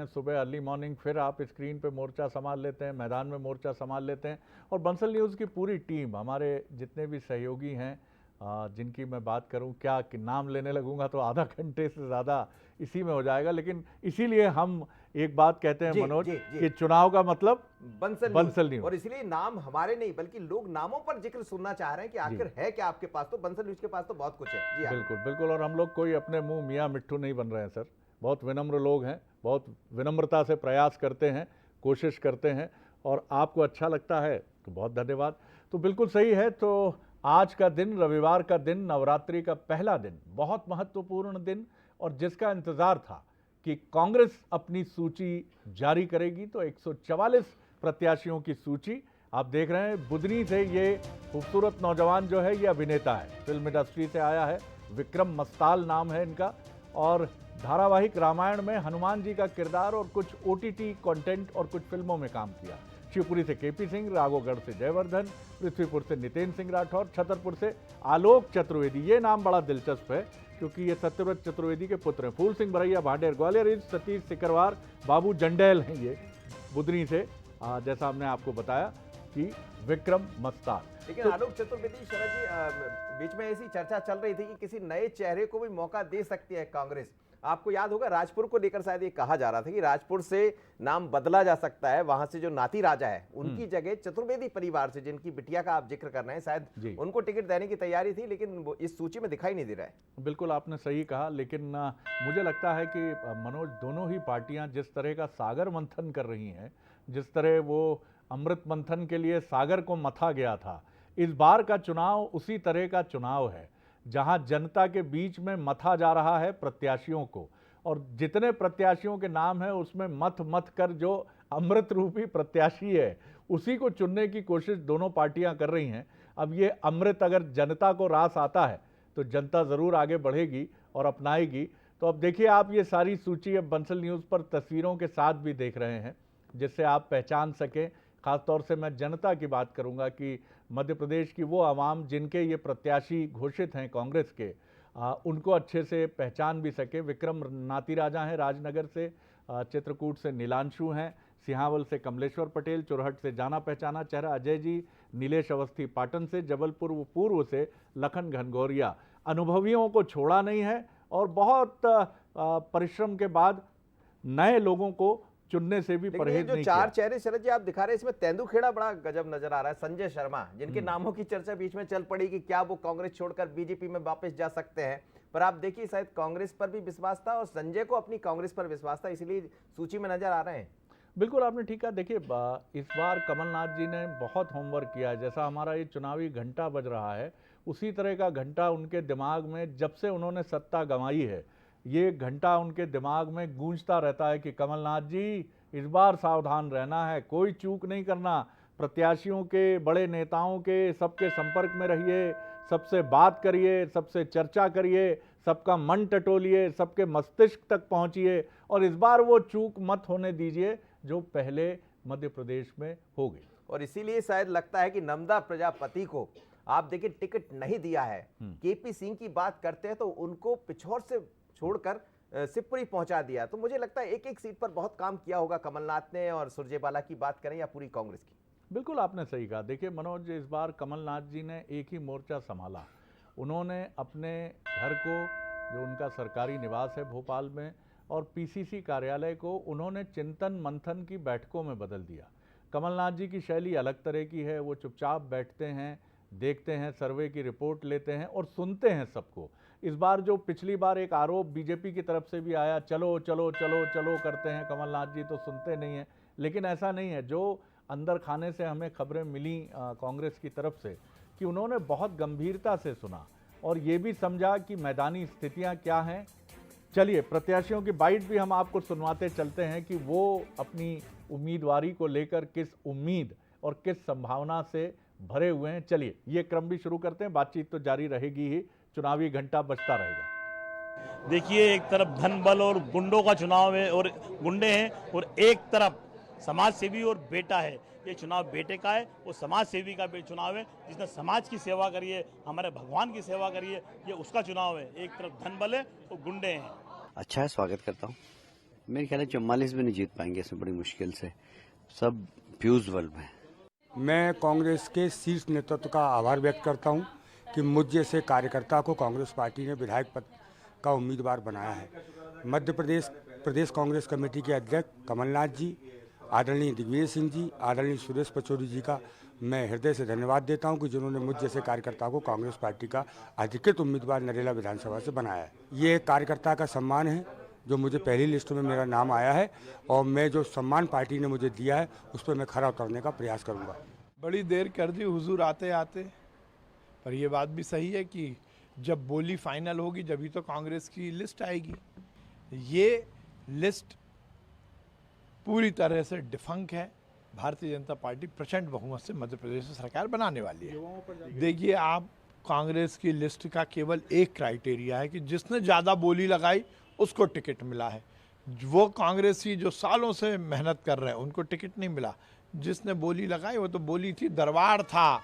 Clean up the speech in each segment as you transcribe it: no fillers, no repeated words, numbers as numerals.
हैं, सुबह early morning फिर आप स्क्रीन पे मोर्चा संभाल लेते हैं, मैदान में मोर्चा संभाल लेते हैं। और बंसल न्यूज़ की पूरी टीम, हमारे जितने भी सहयोगी हैं, जिनकी मैं बात करूं, क्या कि नाम लेने लगूंगा तो आधा घंटे से ज़्यादा इसी में हो जाएगा, लेकिन इसीलिए हम एक बात कहते हैं मनोज कि चुनाव का मतलब बंसल न्यूज़। और इसलिए नाम हमारे नहीं बल्कि लोग नामों पर जिक्र सुनना चाह रहे हैं कि आखिर है क्या आपके पास, तो बंसल न्यूज़ के पास तो बहुत कुछ है। जी बिल्कुल बिल्कुल। और हम लोग कोई अपने मुंह मियाँ मिट्ठू नहीं बन रहे हैं सर, बहुत विनम्र लोग हैं, बहुत विनम्रता से प्रयास करते हैं, कोशिश करते हैं, और आपको अच्छा लगता है तो बहुत धन्यवाद। तो बिल्कुल सही है। तो आज का दिन, रविवार का दिन, नवरात्रि का पहला दिन, बहुत महत्वपूर्ण दिन, और जिसका इंतजार था कि कांग्रेस अपनी सूची जारी करेगी। तो 144 प्रत्याशियों की सूची आप देख रहे हैं। बुदनी से ये खूबसूरत नौजवान जो है ये अभिनेता है, फिल्म इंडस्ट्री से आया है, विक्रम मस्ताल नाम है इनका, और धारावाहिक रामायण में हनुमान जी का किरदार और कुछ ओटीटी कंटेंट और कुछ फिल्मों में काम किया। शिवपुरी से केपी सिंह, राघोगढ़ से जयवर्धन, पृथ्वीपुर से नितेंद्र सिंह राठौर, छतरपुर से आलोक चतुर्वेदी। ये नाम बड़ा दिलचस्प है क्योंकि ये सत्यव्रत चतुर्वेदी के पुत्र हैं। फूल सिंह बरैया भांडेर ग्वालियर ईस्ट, सतीश सिकरवार, बाबू जंडेल हैं ये बुदनी से, जैसा हमने आपको बताया कि विक्रम मस्ताल। लेकिन आलोक चतुर्वेदी, शरद जी, बीच में ऐसी चर्चा चल रही थी कि किसी नए चेहरे को भी मौका दे सकती है कांग्रेस। आपको याद होगा राजपुर को लेकर शायद ये कहा जा रहा था कि राजपुर से नाम बदला जा सकता है, वहां से जो नाती राजा है उनकी जगह चतुर्वेदी परिवार से, जिनकी बिटिया का आप जिक्र कर रहे हैं, शायद उनको टिकट देने की तैयारी थी, लेकिन वो इस सूची में दिखाई नहीं दे रहा है। बिल्कुल आपने सही कहा, लेकिन मुझे लगता है कि मनोज, दोनों ही पार्टियां जिस तरह का सागर मंथन कर रही हैं, जिस तरह वो अमृत मंथन के लिए सागर को मथा गया था, इस बार का चुनाव उसी तरह का चुनाव है जहां जनता के बीच में मथा जा रहा है प्रत्याशियों को, और जितने प्रत्याशियों के नाम हैं उसमें मथ मथ कर जो अमृत रूपी प्रत्याशी है उसी को चुनने की कोशिश दोनों पार्टियां कर रही हैं। अब ये अमृत अगर जनता को रास आता है तो जनता ज़रूर आगे बढ़ेगी और अपनाएगी। तो अब देखिए, आप ये सारी सूची अब बंसल न्यूज़ पर तस्वीरों के साथ भी देख रहे हैं जिससे आप पहचान सकें। खासतौर से मैं जनता की बात करूंगा कि मध्य प्रदेश की वो आवाम जिनके ये प्रत्याशी घोषित हैं कांग्रेस के, उनको अच्छे से पहचान भी सके। विक्रम नाती राजा हैं राजनगर से, चित्रकूट से नीलांशु हैं, सिंहावल से कमलेश्वर पटेल, चुरहट से जाना पहचाना चेहरा अजय जी, नीलेश अवस्थी पाटन से, जबलपुर पूर्व से लखन घनघोरिया। अनुभवियों को छोड़ा नहीं है और बहुत परिश्रम के बाद नए लोगों को चुनने से भी परहेज नहीं किया। चार चेहरे शरद जी आप दिखा रहे हैं, इसमें तेंदुखेड़ा बड़ा गजब नजर आ रहा है, संजय शर्मा, जिनके नामों की चर्चा बीच में चल पड़ी कि क्या वो कांग्रेस छोड़कर बीजेपी में वापस जा सकते हैं। पर आप देखिए, शायद कांग्रेस पर भी विश्वास था और संजय को अपनी कांग्रेस पर विश्वास था, इसलिए सूची में नजर आ रहे हैं। बिल्कुल आपने ठीक कहा। देखिए, इस बार कमलनाथ जी ने बहुत होमवर्क किया है। जैसा हमारा ये चुनावी घंटा बज रहा है उसी तरह का घंटा उनके दिमाग में जब से उन्होंने सत्ता गंवाई है, ये घंटा उनके दिमाग में गूंजता रहता है कि कमलनाथ जी इस बार सावधान रहना है, कोई चूक नहीं करना, प्रत्याशियों के, बड़े नेताओं के सबके संपर्क में रहिए, सबसे बात करिए, सबसे चर्चा करिए, सबका मन टटोलिए, सबके मस्तिष्क तक पहुंचिए, और इस बार वो चूक मत होने दीजिए जो पहले मध्य प्रदेश में हो गई। और इसीलिए शायद लगता है कि नंदा प्रजापति को आप देखिए टिकट नहीं दिया है। केपी सिंह की बात करते हैं तो उनको पिछोर से छोड़कर शिवपुरी पहुंचा दिया। तो मुझे लगता है एक एक सीट पर बहुत काम किया होगा कमलनाथ ने। और सुरजेवाला की बात करें या पूरी कांग्रेस की, बिल्कुल आपने सही कहा। देखिए मनोज, इस बार कमलनाथ जी ने एक ही मोर्चा संभाला। उन्होंने अपने घर को, जो उनका सरकारी निवास है भोपाल में, और पीसीसी कार्यालय को उन्होंने चिंतन मंथन की बैठकों में बदल दिया। कमलनाथ जी की शैली अलग तरह की है, वो चुपचाप बैठते हैं, देखते हैं, सर्वे की रिपोर्ट लेते हैं और सुनते हैं सबको। इस बार जो पिछली बार एक आरोप बीजेपी की तरफ से भी आया, चलो चलो चलो चलो करते हैं कमलनाथ जी तो सुनते नहीं हैं, लेकिन ऐसा नहीं है। जो अंदर खाने से हमें खबरें मिली कांग्रेस की तरफ से कि उन्होंने बहुत गंभीरता से सुना और ये भी समझा कि मैदानी स्थितियां क्या हैं। चलिए, प्रत्याशियों की बाइट भी हम आपको सुनवाते चलते हैं कि वो अपनी उम्मीदवारी को लेकर किस उम्मीद और किस संभावना से भरे हुए हैं। चलिए ये क्रम भी शुरू करते हैं, बातचीत तो जारी रहेगी ही, चुनावी घंटा बजता रहेगा। देखिए, एक तरफ धन बल और गुंडों का चुनाव है और गुंडे हैं, और एक तरफ समाज सेवी और बेटा है। ये चुनाव बेटे का है, वो समाज सेवी का चुनाव है, जिसने समाज की सेवा करी है, हमारे भगवान की सेवा करी है, ये उसका चुनाव है। एक तरफ धन बल है और गुंडे हैं। अच्छा है, स्वागत करता हूँ। मेरे ख्याल 44 में नहीं जीत पाएंगे इसमें, बड़ी मुश्किल से। सब फ्यूज बल्ब हैं। मैं कांग्रेस के शीर्ष नेतृत्व का आभार व्यक्त करता हूं कि मुझ जैसे कार्यकर्ता को कांग्रेस पार्टी ने विधायक पद का उम्मीदवार बनाया है। मध्य प्रदेश कांग्रेस कमेटी के अध्यक्ष कमलनाथ जी, आदरणीय दिग्विजय सिंह जी, आदरणीय सुरेश पचौरी जी का मैं हृदय से धन्यवाद देता हूं कि जिन्होंने मुझ जैसे कार्यकर्ता को कांग्रेस पार्टी का अधिकृत उम्मीदवार नरेला विधानसभा से बनाया है। ये एक कार्यकर्ता का सम्मान है जो मुझे पहली लिस्ट में मेरा नाम आया है, और मैं जो सम्मान पार्टी ने मुझे दिया है उस पर मैं खरा उतरने का प्रयास करूंगा। बड़ी देर कर दी हुजूर आते आते, पर यह बात भी सही है कि जब बोली फाइनल होगी जभी तो कांग्रेस की लिस्ट आएगी। ये लिस्ट पूरी तरह से डिफंक है। भारतीय जनता पार्टी प्रचंड बहुमत से मध्य प्रदेश में सरकार बनाने वाली है। देखिए, आप कांग्रेस की लिस्ट का केवल एक क्राइटेरिया है कि जिसने ज़्यादा बोली लगाई उसको टिकट मिला है। वो कांग्रेसी जो सालों से मेहनत कर रहे हैं उनको टिकट नहीं मिला। जिसने बोली लगाई वो तो बोली थी, दरबार था।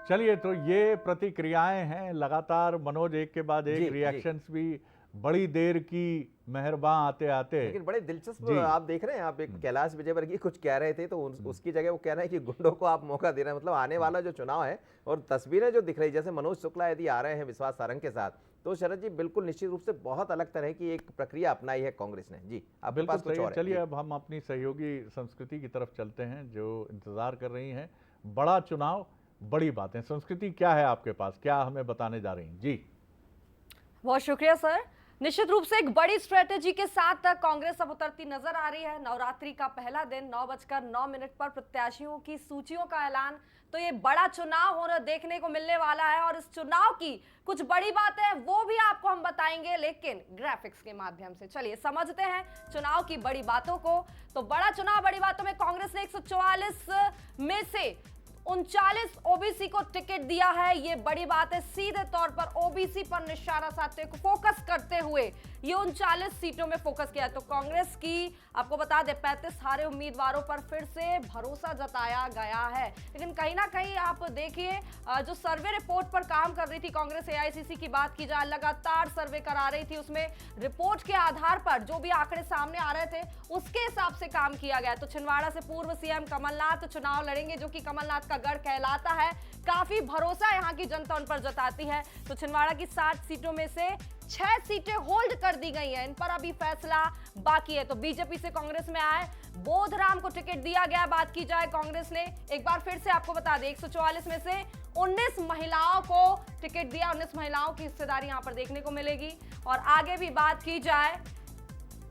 चलिए, तो ये प्रतिक्रियाएं हैं लगातार, मनोज एक के बाद एक रिएक्शंस भी बड़ी देर की मेहरबान आते आते। लेकिन बड़े दिलचस्प आप देख रहे हैं, आप एक कैलाश विजयवर्गीय कुछ कह रहे थे तो उसकी जगह वो कह रहे हैं कि गुंडों को आप मौका दे रहे हैं। मतलब आने वाला जो चुनाव है और तस्वीरें जो दिख रही, जैसे मनोज शुक्ला यदि आ रहे हैं विश्वास सारंग के साथ, तो शरद जी बिल्कुल निश्चित रूप से बहुत अलग तरह की एक प्रक्रिया अपनाई है कांग्रेस ने। जी, आप बिल्कुल सही है। चलिए, अब हम अपनी सहयोगी संस्कृति की तरफ चलते हैं जो इंतजार कर रही हैं। बड़ा चुनाव, बड़ी बातें, संस्कृति क्या है आपके पास, क्या हमें बताने जा रही हैं? जी, बहुत शुक्रिया सर। निश्चित रूप से एक बड़ी स्ट्रेटेजी के साथ कांग्रेस अब उतरती नजर आ रही है। नवरात्रि का पहला दिन 9:09 पर प्रत्याशियों की सूचियों का ऐलान, तो ये बड़ा चुनाव होना देखने को मिलने वाला है। और इस चुनाव की कुछ बड़ी बातें हैं वो भी आपको हम बताएंगे, लेकिन ग्राफिक्स के माध्यम से। चलिए समझते हैं चुनाव की बड़ी बातों को। तो बड़ा चुनाव, बड़ी बातों में कांग्रेस ने 144 में से 39 ओबीसी को टिकट दिया है। ये बड़ी बात है। सीधे तौर पर ओबीसी पर निशाना साधते हुए, फोकस करते हुए ये 39 सीटों में फोकस किया। तो कांग्रेस की आपको बता दें 35 हारे उम्मीदवारों पर फिर से भरोसा जताया गया है। लेकिन कहीं ना कहीं आप देखिए, जो सर्वे रिपोर्ट पर काम कर रही थी कांग्रेस, एआईसीसी की बात की जाए, लगातार सर्वे करा रही थी। उसमें रिपोर्ट के आधार पर जो भी आंकड़े सामने आ रहे थे उसके हिसाब से काम किया गया। तो छिंदवाड़ा से पूर्व सीएम कमलनाथ चुनाव लड़ेंगे, जो कि कमलनाथ का गढ़ कहलाता है। काफी भरोसा यहाँ की जनता उन पर जताती है। तो छिंदवाड़ा की 60 सीटों में से 6 सीटें होल्ड कर दी गई हैं, इन पर अभी फैसला बाकी है। तो बीजेपी से कांग्रेस में आए बोधराम को टिकट दिया गया। बात की जाए कांग्रेस ने, एक बार फिर से आपको बता दें, 144 में से 19 महिलाओं को टिकट दिया। 19 महिलाओं की हिस्सेदारी यहां पर देखने को मिलेगी। और आगे भी बात की जाए,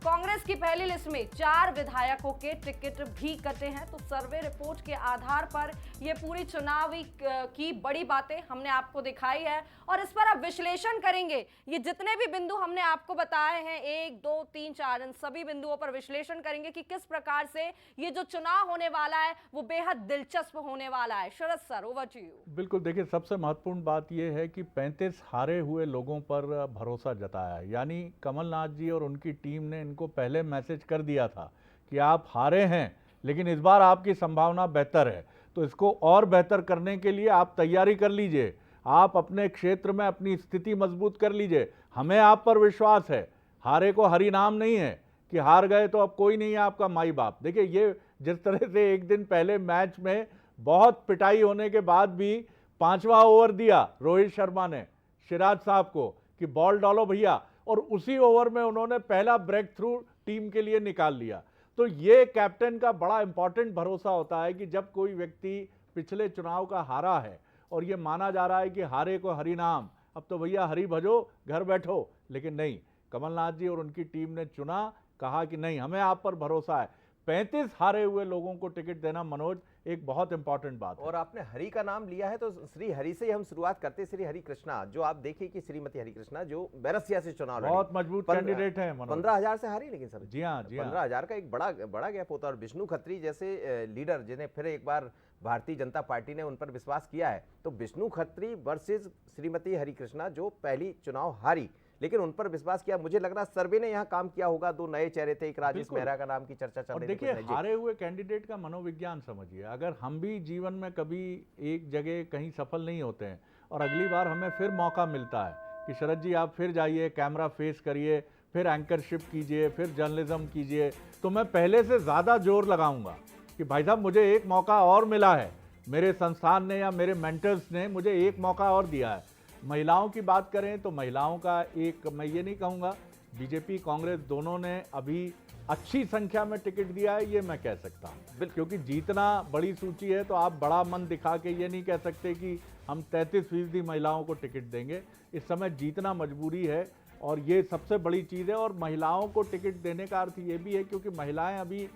कांग्रेस की पहली लिस्ट में 4 विधायकों के टिकट भी कटे हैं। तो सर्वे रिपोर्ट के आधार पर यह पूरी चुनावी की बड़ी बातें हमने आपको दिखाई है और इस पर अब विश्लेषण करेंगे। ये जितने भी बिंदु हमने आपको बताए हैं, 1, 2, 3, 4, इन सभी बिंदुओं पर विश्लेषण करेंगे कि किस प्रकार से ये जो चुनाव होने वाला है वो बेहद दिलचस्प होने वाला है। शरद सर, ओवर टू यू। बिल्कुल, देखिए सबसे महत्वपूर्ण बात यह है कि 35 हारे हुए लोगों पर भरोसा जताया है। यानी कमलनाथ जी और उनकी टीम ने को पहले मैसेज कर दिया था कि आप हारे हैं लेकिन इस बार आपकी संभावना बेहतर है, तो इसको और बेहतर करने के लिए आप तैयारी कर लीजिए, आप अपने क्षेत्र में अपनी स्थिति मजबूत कर लीजिए, हमें आप पर विश्वास है। हारे को हरि नाम नहीं है कि हार गए तो अब कोई नहीं है आपका माई बाप। देखिए, ये जिस तरह से एक दिन पहले मैच में बहुत पिटाई होने के बाद भी 5वां ओवर दिया रोहित शर्मा ने सिराज साहब को कि बॉल डालो भैया, और उसी ओवर में उन्होंने पहला ब्रेक थ्रू टीम के लिए निकाल लिया। तो ये कैप्टन का बड़ा इंपॉर्टेंट भरोसा होता है कि जब कोई व्यक्ति पिछले चुनाव का हारा है और ये माना जा रहा है कि हारे को हरि नाम, अब तो भैया हरि भजो घर बैठो, लेकिन नहीं, कमलनाथ जी और उनकी टीम ने चुना, कहा कि नहीं हमें आप पर भरोसा है। 35 हारे हुए लोगों को टिकट देना, मनोज, एक बहुत इंपॉर्टेंट बात है। और आपने हरि का नाम लिया है तो श्री हरि से ही हम शुरुआत करते हैं। श्री हरि कृष्णा, जो आप देखिए कि श्रीमती हरि कृष्णा जो बैरसिया से चुनाव लड़ी, बहुत मजबूत कैंडिडेट है। 15,000 से हारी, लेकिन सर जी हाँ, 15,000 का एक बड़ा गैप होता है। और विष्णु खत्री जैसे लीडर जिन्हें फिर एक बार भारतीय जनता पार्टी ने उन पर विश्वास किया है, तो विष्णु खत्री वर्सेस श्रीमती हरि कृष्णा जो पहली चुनाव हारी लेकिन उन पर विश्वास किया। मुझे लग रहा सर्वे ने यहाँ काम किया होगा। 2 नए चेहरे थे, एक राजेश मेहरा का नाम की चर्चा चल रही थी। देखिए, हारे हुए कैंडिडेट का मनोविज्ञान समझिए। अगर हम भी जीवन में कभी एक जगह कहीं सफल नहीं होते हैं और अगली बार हमें फिर मौका मिलता है कि शरद जी आप फिर जाइए, कैमरा फेस करिए, फिर एंकरशिप कीजिए, फिर जर्नलिज्म कीजिए, तो मैं पहले से ज़्यादा जोर लगाऊंगा कि भाई साहब मुझे एक मौका और मिला है, मेरे संस्थान ने या मेरे मेंटर्स ने मुझे एक मौका और दिया है। महिलाओं की बात करें तो महिलाओं का एक, मैं ये नहीं कहूँगा, बीजेपी कांग्रेस दोनों ने अभी अच्छी संख्या में टिकट दिया है, ये मैं कह सकता हूँ, क्योंकि जीतना बड़ी सूची है तो आप बड़ा मन दिखा के ये नहीं कह सकते कि हम 33% महिलाओं को टिकट देंगे। इस समय जीतना मजबूरी है और ये सबसे बड़ी चीज़ है। और महिलाओं को टिकट देने का अर्थ ये भी है क्योंकि महिलाएं अभी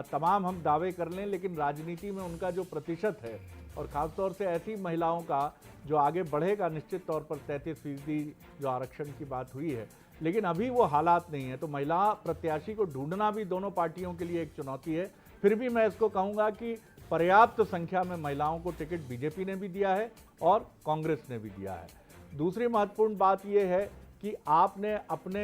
तमाम हम दावे कर लें, लेकिन राजनीति में उनका जो प्रतिशत है, और ख़ासतौर से ऐसी महिलाओं का जो आगे बढ़ेगा निश्चित तौर पर 33% जो आरक्षण की बात हुई है, लेकिन अभी वो हालात नहीं है। तो महिला प्रत्याशी को ढूंढना भी दोनों पार्टियों के लिए एक चुनौती है। फिर भी मैं इसको कहूँगा कि पर्याप्त संख्या में महिलाओं को टिकट बीजेपी ने भी दिया है और कांग्रेस ने भी दिया है। दूसरी महत्वपूर्ण बात यह है कि आपने अपने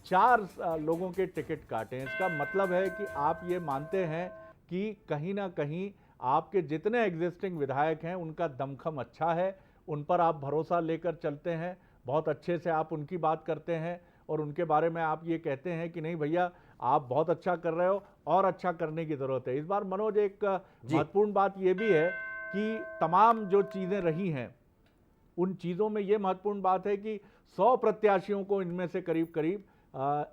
4 लोगों के टिकट काटे हैं। इसका मतलब है कि आप ये मानते हैं कि कहीं ना कहीं आपके जितने एग्जिस्टिंग विधायक हैं उनका दमखम अच्छा है, उन पर आप भरोसा लेकर चलते हैं, बहुत अच्छे से आप उनकी बात करते हैं और उनके बारे में आप ये कहते हैं कि नहीं भैया आप बहुत अच्छा कर रहे हो और अच्छा करने की ज़रूरत है। इस बार मनोज एक महत्वपूर्ण बात ये भी है कि तमाम जो चीज़ें रही हैं उन चीज़ों में ये महत्वपूर्ण बात है कि 100 प्रत्याशियों को इनमें से करीब करीब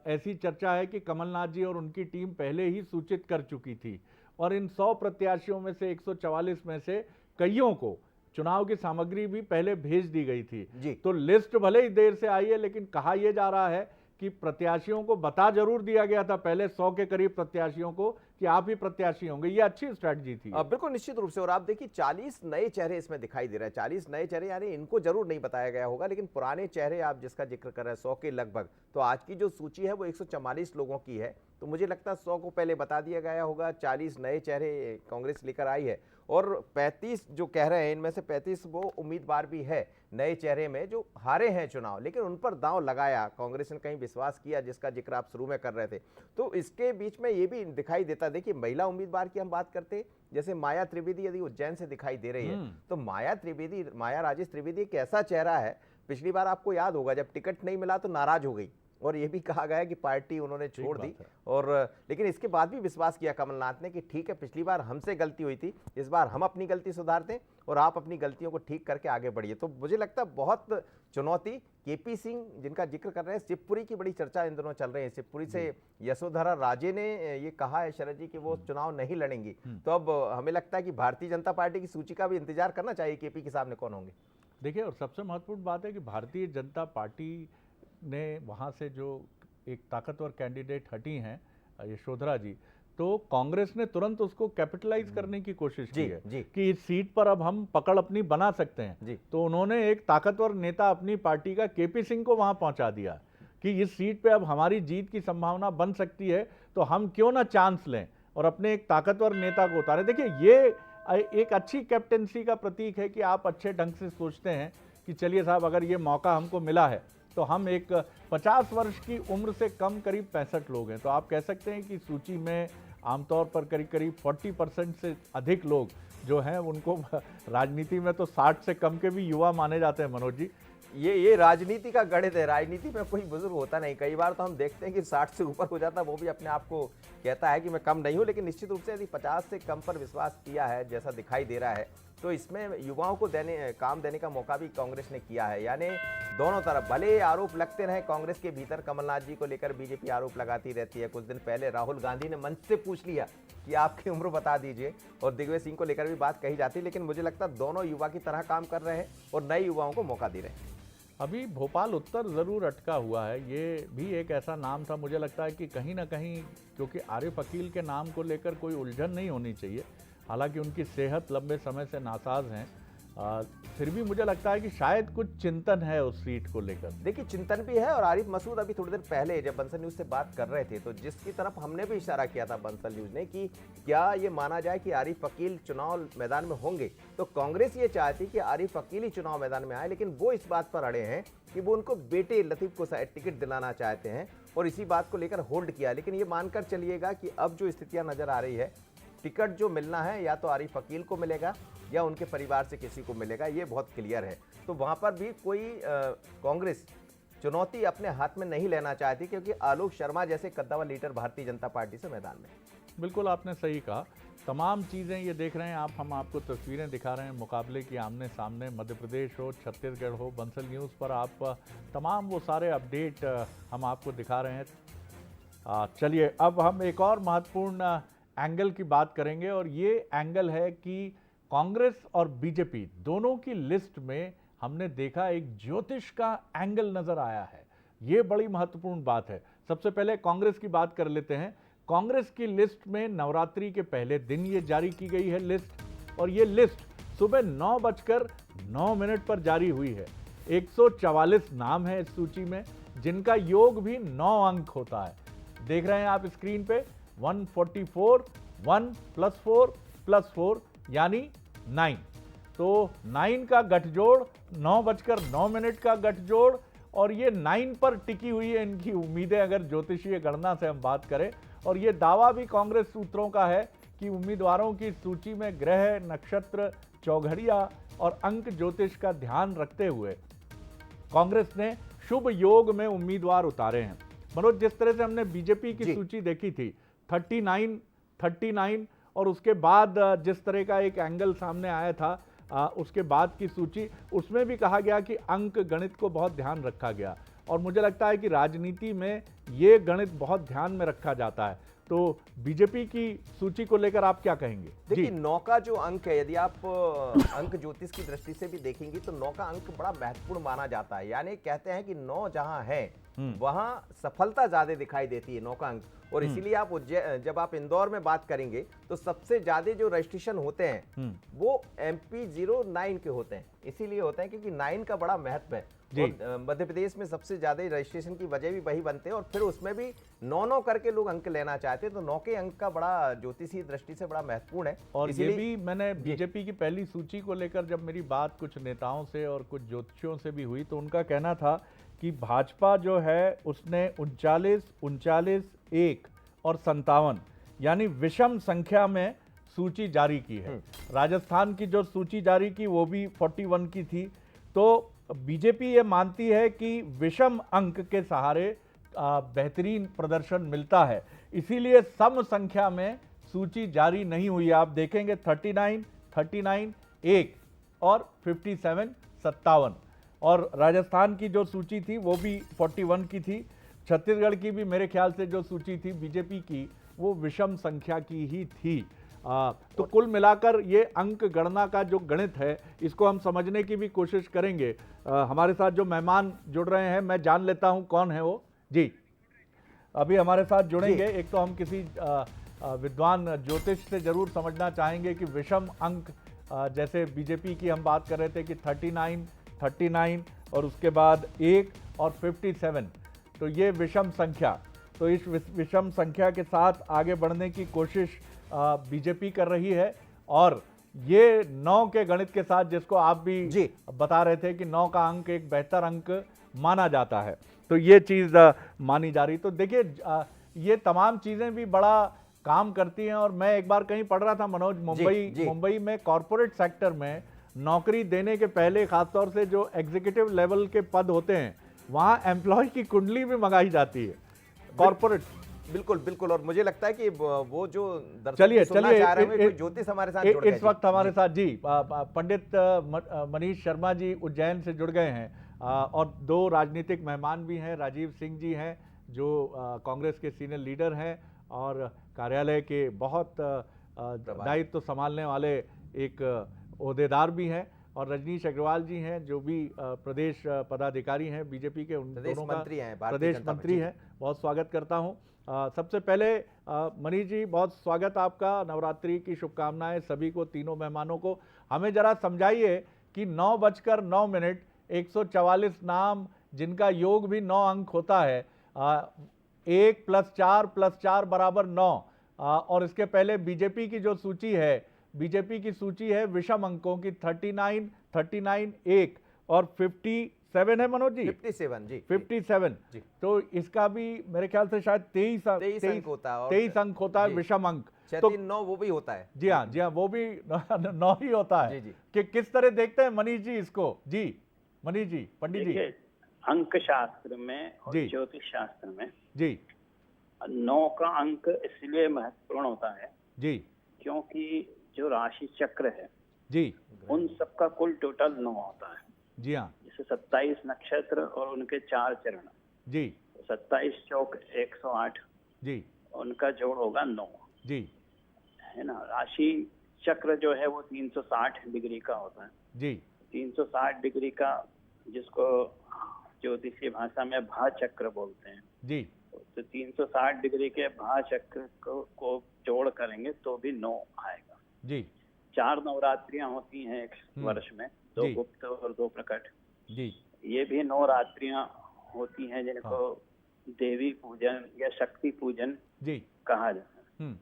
ऐसी चर्चा है कि कमलनाथ जी और उनकी टीम पहले ही सूचित कर चुकी थी और इन 100 प्रत्याशियों में से 144 में से कईयों को चुनाव की सामग्री भी पहले भेज दी गई थी जी। तो लिस्ट भले ही देर से आई है, लेकिन कहा यह जा रहा है कि प्रत्याशियों को बता जरूर दिया गया था पहले 100 के करीब प्रत्याशियों को कि आप ही प्रत्याशी होंगे। ये अच्छी स्ट्रेटजी थी। बिल्कुल निश्चित रूप से। और आप देखिए 40 नए चेहरे इसमें दिखाई दे रहे हैं। 40 नए चेहरे यानी इनको जरूर नहीं बताया गया होगा, लेकिन पुराने चेहरे आप जिसका जिक्र कर रहे हैं 100 के लगभग, तो आज की जो सूची है वो 144 लोगों की है। तो मुझे लगता है 100 को पहले बता दिया गया होगा। 40 नए चेहरे कांग्रेस लेकर आई है और 35 जो कह रहे हैं इनमें से 35 वो उम्मीदवार भी है नए चेहरे में जो हारे हैं चुनाव, लेकिन उन पर दांव लगाया कांग्रेस ने, कहीं विश्वास किया, जिसका जिक्र आप शुरू में कर रहे थे। तो इसके बीच में ये भी दिखाई देता, देखिए महिला उम्मीदवार की हम बात करते, जैसे माया त्रिवेदी यदि उज्जैन से दिखाई दे रही है तो माया राजेश त्रिवेदी एक ऐसा चेहरा है, पिछली बार आपको याद होगा जब टिकट नहीं मिला तो नाराज हो गई और ये भी कहा गया कि पार्टी उन्होंने छोड़ दी, और लेकिन इसके बाद भी विश्वास किया कमलनाथ ने कि ठीक है पिछली बार हमसे गलती हुई थी, इस बार हम अपनी गलती सुधारते हैं और आप अपनी गलतियों को ठीक करके आगे बढ़िए। तो मुझे लगता है बहुत चुनौती। केपी सिंह जिनका जिक्र कर रहे हैं, शिवपुरी की बड़ी चर्चा इन दिनों चल रही है। शिवपुरी से यशोधरा राजे ने ये कहा है शरद जी कि वो चुनाव नहीं लड़ेंगी। तो अब हमें लगता है कि भारतीय जनता पार्टी की सूची का भी इंतजार करना चाहिए, केपी के सामने कौन होंगे। देखिए, और सबसे महत्वपूर्ण बात है कि भारतीय जनता पार्टी ने वहाँ से जो एक ताकतवर कैंडिडेट हटी हैं यशोधरा जी, तो कांग्रेस ने तुरंत उसको कैपिटलाइज करने की कोशिश की है कि इस सीट पर अब हम पकड़ अपनी बना सकते हैं। तो उन्होंने एक ताकतवर नेता अपनी पार्टी का केपी सिंह को वहां पहुंचा दिया कि इस सीट पे अब हमारी जीत की संभावना बन सकती है, तो हम क्यों ना चांस लें और अपने एक ताकतवर नेता को उतारें। देखिए, ये एक अच्छी कैप्टेंसी का प्रतीक है कि आप अच्छे ढंग से सोचते हैं कि चलिए साहब अगर ये मौका हमको मिला है तो हम एक 50 वर्ष की उम्र से कम करीब 65 लोग हैं, तो आप कह सकते हैं कि सूची में आमतौर पर करीब 40% से अधिक लोग जो हैं उनको राजनीति में तो 60 से कम के भी युवा माने जाते हैं मनोज जी। ये राजनीति का गणित है, राजनीति में कोई बुजुर्ग होता नहीं। कई बार तो हम देखते हैं कि 60 से ऊपर हो जाता है, वो भी अपने आप को कहता है कि मैं कम नहीं हूं, लेकिन निश्चित रूप से यदि 50 से कम पर विश्वास किया है जैसा दिखाई दे रहा है, तो इसमें युवाओं को काम देने का मौका भी कांग्रेस ने किया है। यानी दोनों तरफ भले आरोप लगते रहे कांग्रेस के भीतर, कमलनाथ जी को लेकर बीजेपी आरोप लगाती रहती है। कुछ दिन पहले राहुल गांधी ने मंच से पूछ लिया कि आपकी उम्र बता दीजिए, और दिग्विजय सिंह को लेकर भी बात कही जाती, लेकिन मुझे लगता है दोनों युवा की तरह काम कर रहे हैं और नए युवाओं को मौका दे रहे हैं। अभी भोपाल उत्तर ज़रूर अटका हुआ है, ये भी एक ऐसा नाम था, मुझे लगता है कि कहीं ना कहीं क्योंकि आरिफ अकील के नाम को लेकर कोई उलझन नहीं होनी चाहिए, हालांकि उनकी सेहत लंबे समय से नासाज हैं, फिर भी मुझे लगता है कि शायद कुछ चिंतन है उस सीट को लेकर। देखिए चिंतन भी है, और आरिफ मसूद अभी थोड़ी देर पहले जब बंसल न्यूज़ से बात कर रहे थे तो जिसकी तरफ हमने भी इशारा किया था बंसल न्यूज़ ने कि क्या ये माना जाए कि आरिफ अकील चुनाव मैदान में होंगे, तो कांग्रेस ये चाहती कि आरिफ अकील ही चुनाव मैदान में आए, लेकिन वो इस बात पर अड़े हैं कि वो उनको बेटे लतीफ को टिकट दिलाना चाहते हैं और इसी बात को लेकर होल्ड किया। लेकिन ये मानकर चलिएगा कि अब जो स्थितियाँ नजर आ रही है, टिकट जो मिलना है या तो आरिफ अकील को मिलेगा या उनके परिवार से किसी को मिलेगा, ये बहुत क्लियर है। तो वहाँ पर भी कोई कांग्रेस चुनौती अपने हाथ में नहीं लेना चाहती, क्योंकि आलोक शर्मा जैसे कद्दावर लीडर भारतीय जनता पार्टी से मैदान में। बिल्कुल आपने सही कहा। तमाम चीज़ें ये देख रहे हैं आप, हम आपको तस्वीरें दिखा रहे हैं मुकाबले की आमने सामने। मध्य प्रदेश हो, छत्तीसगढ़ हो, बंसल न्यूज़ पर आप तमाम वो सारे अपडेट हम आपको दिखा रहे हैं। चलिए अब हम एक और महत्वपूर्ण एंगल की बात करेंगे, और ये एंगल है कि कांग्रेस और बीजेपी दोनों की लिस्ट में हमने देखा एक ज्योतिष का एंगल नजर आया है। ये बड़ी महत्वपूर्ण बात है। सबसे पहले कांग्रेस की बात कर लेते हैं। कांग्रेस की लिस्ट में नवरात्रि के पहले दिन ये जारी की गई है लिस्ट, और ये लिस्ट सुबह 9:09 पर जारी हुई है। 144 नाम है इस सूची में, जिनका योग भी 9 अंक होता है। देख रहे हैं आप स्क्रीन पे 144, 1 + 4 + 4 यानी 9। तो 9 का गठजोड़, 9:09 का गठजोड़, और ये 9 पर टिकी हुई है इनकी उम्मीदें, अगर ज्योतिषीय गणना से हम बात करें। और ये दावा भी कांग्रेस सूत्रों का है कि उम्मीदवारों की सूची में ग्रह, नक्षत्र, चौघड़िया और अंक ज्योतिष का ध्यान रखते हुए कांग्रेस ने शुभ योग में उम्मीदवार उतारे हैं। मनोज, जिस तरह से हमने बीजेपी की सूची देखी थी 39, और उसके बाद जिस तरह का एक एंगल सामने आया था उसके बाद की सूची, उसमें भी कहा गया कि अंक गणित को बहुत ध्यान रखा गया। और मुझे लगता है कि राजनीति में ये गणित बहुत ध्यान में रखा जाता है। तो बीजेपी की सूची को लेकर आप क्या कहेंगे? देखिए 9 का जो अंक है, यदि आप अंक ज्योतिष की दृष्टि से भी देखेंगे तो 9 का अंक बड़ा महत्वपूर्ण माना जाता है। यानी कहते हैं कि 9 जहां है वहां सफलता ज्यादा दिखाई देती है 9 का अंक। और इसीलिए आप जब आप इंदौर में बात करेंगे तो सबसे ज्यादा जो रजिस्ट्रेशन होते हैं वो MP09 के होते हैं। इसीलिए होते हैं क्योंकि 9 का बड़ा महत्व है। मध्य प्रदेश में सबसे ज्यादा रजिस्ट्रेशन की वजह भी वही बनते हैं, और फिर उसमें भी 9 करके लोग अंक लेना चाहते हैं। तो 9 के अंक का बड़ा ज्योतिषीय दृष्टि से बड़ा महत्वपूर्ण है। और ये भी मैंने बीजेपी की पहली सूची को लेकर जब मेरी बात कुछ नेताओं से और कुछ ज्योतिषियों से भी हुई, तो उनका कहना था कि भाजपा जो है उसने 39, 1 और 57 यानी विषम संख्या में सूची जारी की है। राजस्थान की जो सूची जारी की वो भी 41 की थी। तो बीजेपी ये मानती है कि विषम अंक के सहारे बेहतरीन प्रदर्शन मिलता है, इसीलिए सम संख्या में सूची जारी नहीं हुई। आप देखेंगे 39, 1 और 57, 57। और राजस्थान की जो सूची थी वो भी 41 की थी। छत्तीसगढ़ की भी मेरे ख्याल से जो सूची थी बीजेपी की वो विषम संख्या की ही थी। तो कुल मिलाकर ये अंक गणना का जो गणित है इसको हम समझने की भी कोशिश करेंगे। हमारे साथ जो मेहमान जुड़ रहे हैं मैं जान लेता हूं कौन है वो। जी, अभी हमारे साथ जुड़ेंगे। एक तो हम किसी विद्वान ज्योतिष से जरूर समझना चाहेंगे कि विषम अंक, जैसे बीजेपी की हम बात कर रहे थे कि 39 और उसके बाद 1 और 57, तो ये विषम संख्या, तो इस विषम संख्या के साथ आगे बढ़ने की कोशिश बीजेपी कर रही है। और ये 9 के गणित के साथ, जिसको आप भी बता रहे थे कि 9 का अंक एक बेहतर अंक माना जाता है, तो ये चीज़ मानी जा रही। तो देखिए ये तमाम चीज़ें भी बड़ा काम करती हैं। और मैं एक बार कहीं पढ़ रहा था मनोज, मुंबई में कॉरपोरेट सेक्टर में नौकरी देने के पहले, खासतौर से जो एग्जीक्यूटिव लेवल के पद होते हैं वहाँ एम्प्लॉय की कुंडली भी मंगाई जाती है कॉरपोरेट। बिल्कुल। और मुझे लगता है कि वो जो चलिए ज्योतिष हमारे साथ जुड़ गए इस वक्त हमारे साथ जी पंडित मनीष शर्मा जी उज्जैन से जुड़ गए हैं। और 2 राजनीतिक मेहमान भी हैं। राजीव सिंह जी हैं जो कांग्रेस के सीनियर लीडर हैं और कार्यालय के बहुत दायित्व संभालने वाले एक ओहदेदार भी हैं। और रजनीश अग्रवाल जी हैं जो भी प्रदेश पदाधिकारी हैं बीजेपी के, उन दोनों का प्रदेश मंत्री हैं। बहुत स्वागत करता हूं। सबसे पहले मनीष जी, बहुत स्वागत आपका। नवरात्रि की शुभकामनाएं सभी को, तीनों मेहमानों को। हमें जरा समझाइए कि 9:09, 144 नाम जिनका योग भी 9 अंक होता है, 1 + 4 + 4 = 9। और इसके पहले बीजेपी की जो सूची है, बीजेपी की सूची है विषम अंकों की 39, 1 और 57 है मनोज जी, 57 जी। तो इसका भी मेरे ख्याल से शायद 23 अंक होता है विषम अंक। तो 9 वो भी होता है। जी हाँ, वो भी 9 ही होता है। कि किस तरह देखते हैं मनीष जी इसको? जी मनीष जी, पंडित जी। अंक शास्त्र में और जी। ज्योतिष शास्त्र में जी 9 का अंक इसलिए महत्वपूर्ण होता है जी क्योंकि जो राशि चक्र है जी उन सबका कुल टोटल 9 होता है। जी हाँ जैसे 27 नक्षत्र और उनके 4 चरण, जी 27 चौक 108, जी उनका जोड़ होगा 9, जी है ना। राशि चक्र जो है वो 360 डिग्री का होता है। जी 360 डिग्री का, जिसको ज्योतिषीय भाषा में भा चक्र बोलते हैं, जी तो 360 डिग्री के भा चक्र को जोड़ करेंगे तो भी 9 आएगा। जी 4 नवरात्रियां होती हैं एक वर्ष में, 2 जी। गुप्त और 2 प्रकट। जी ये भी 9 रात्रियां होती हैं जिनको देवी पूजन या शक्ति पूजन जी कहा जाता है।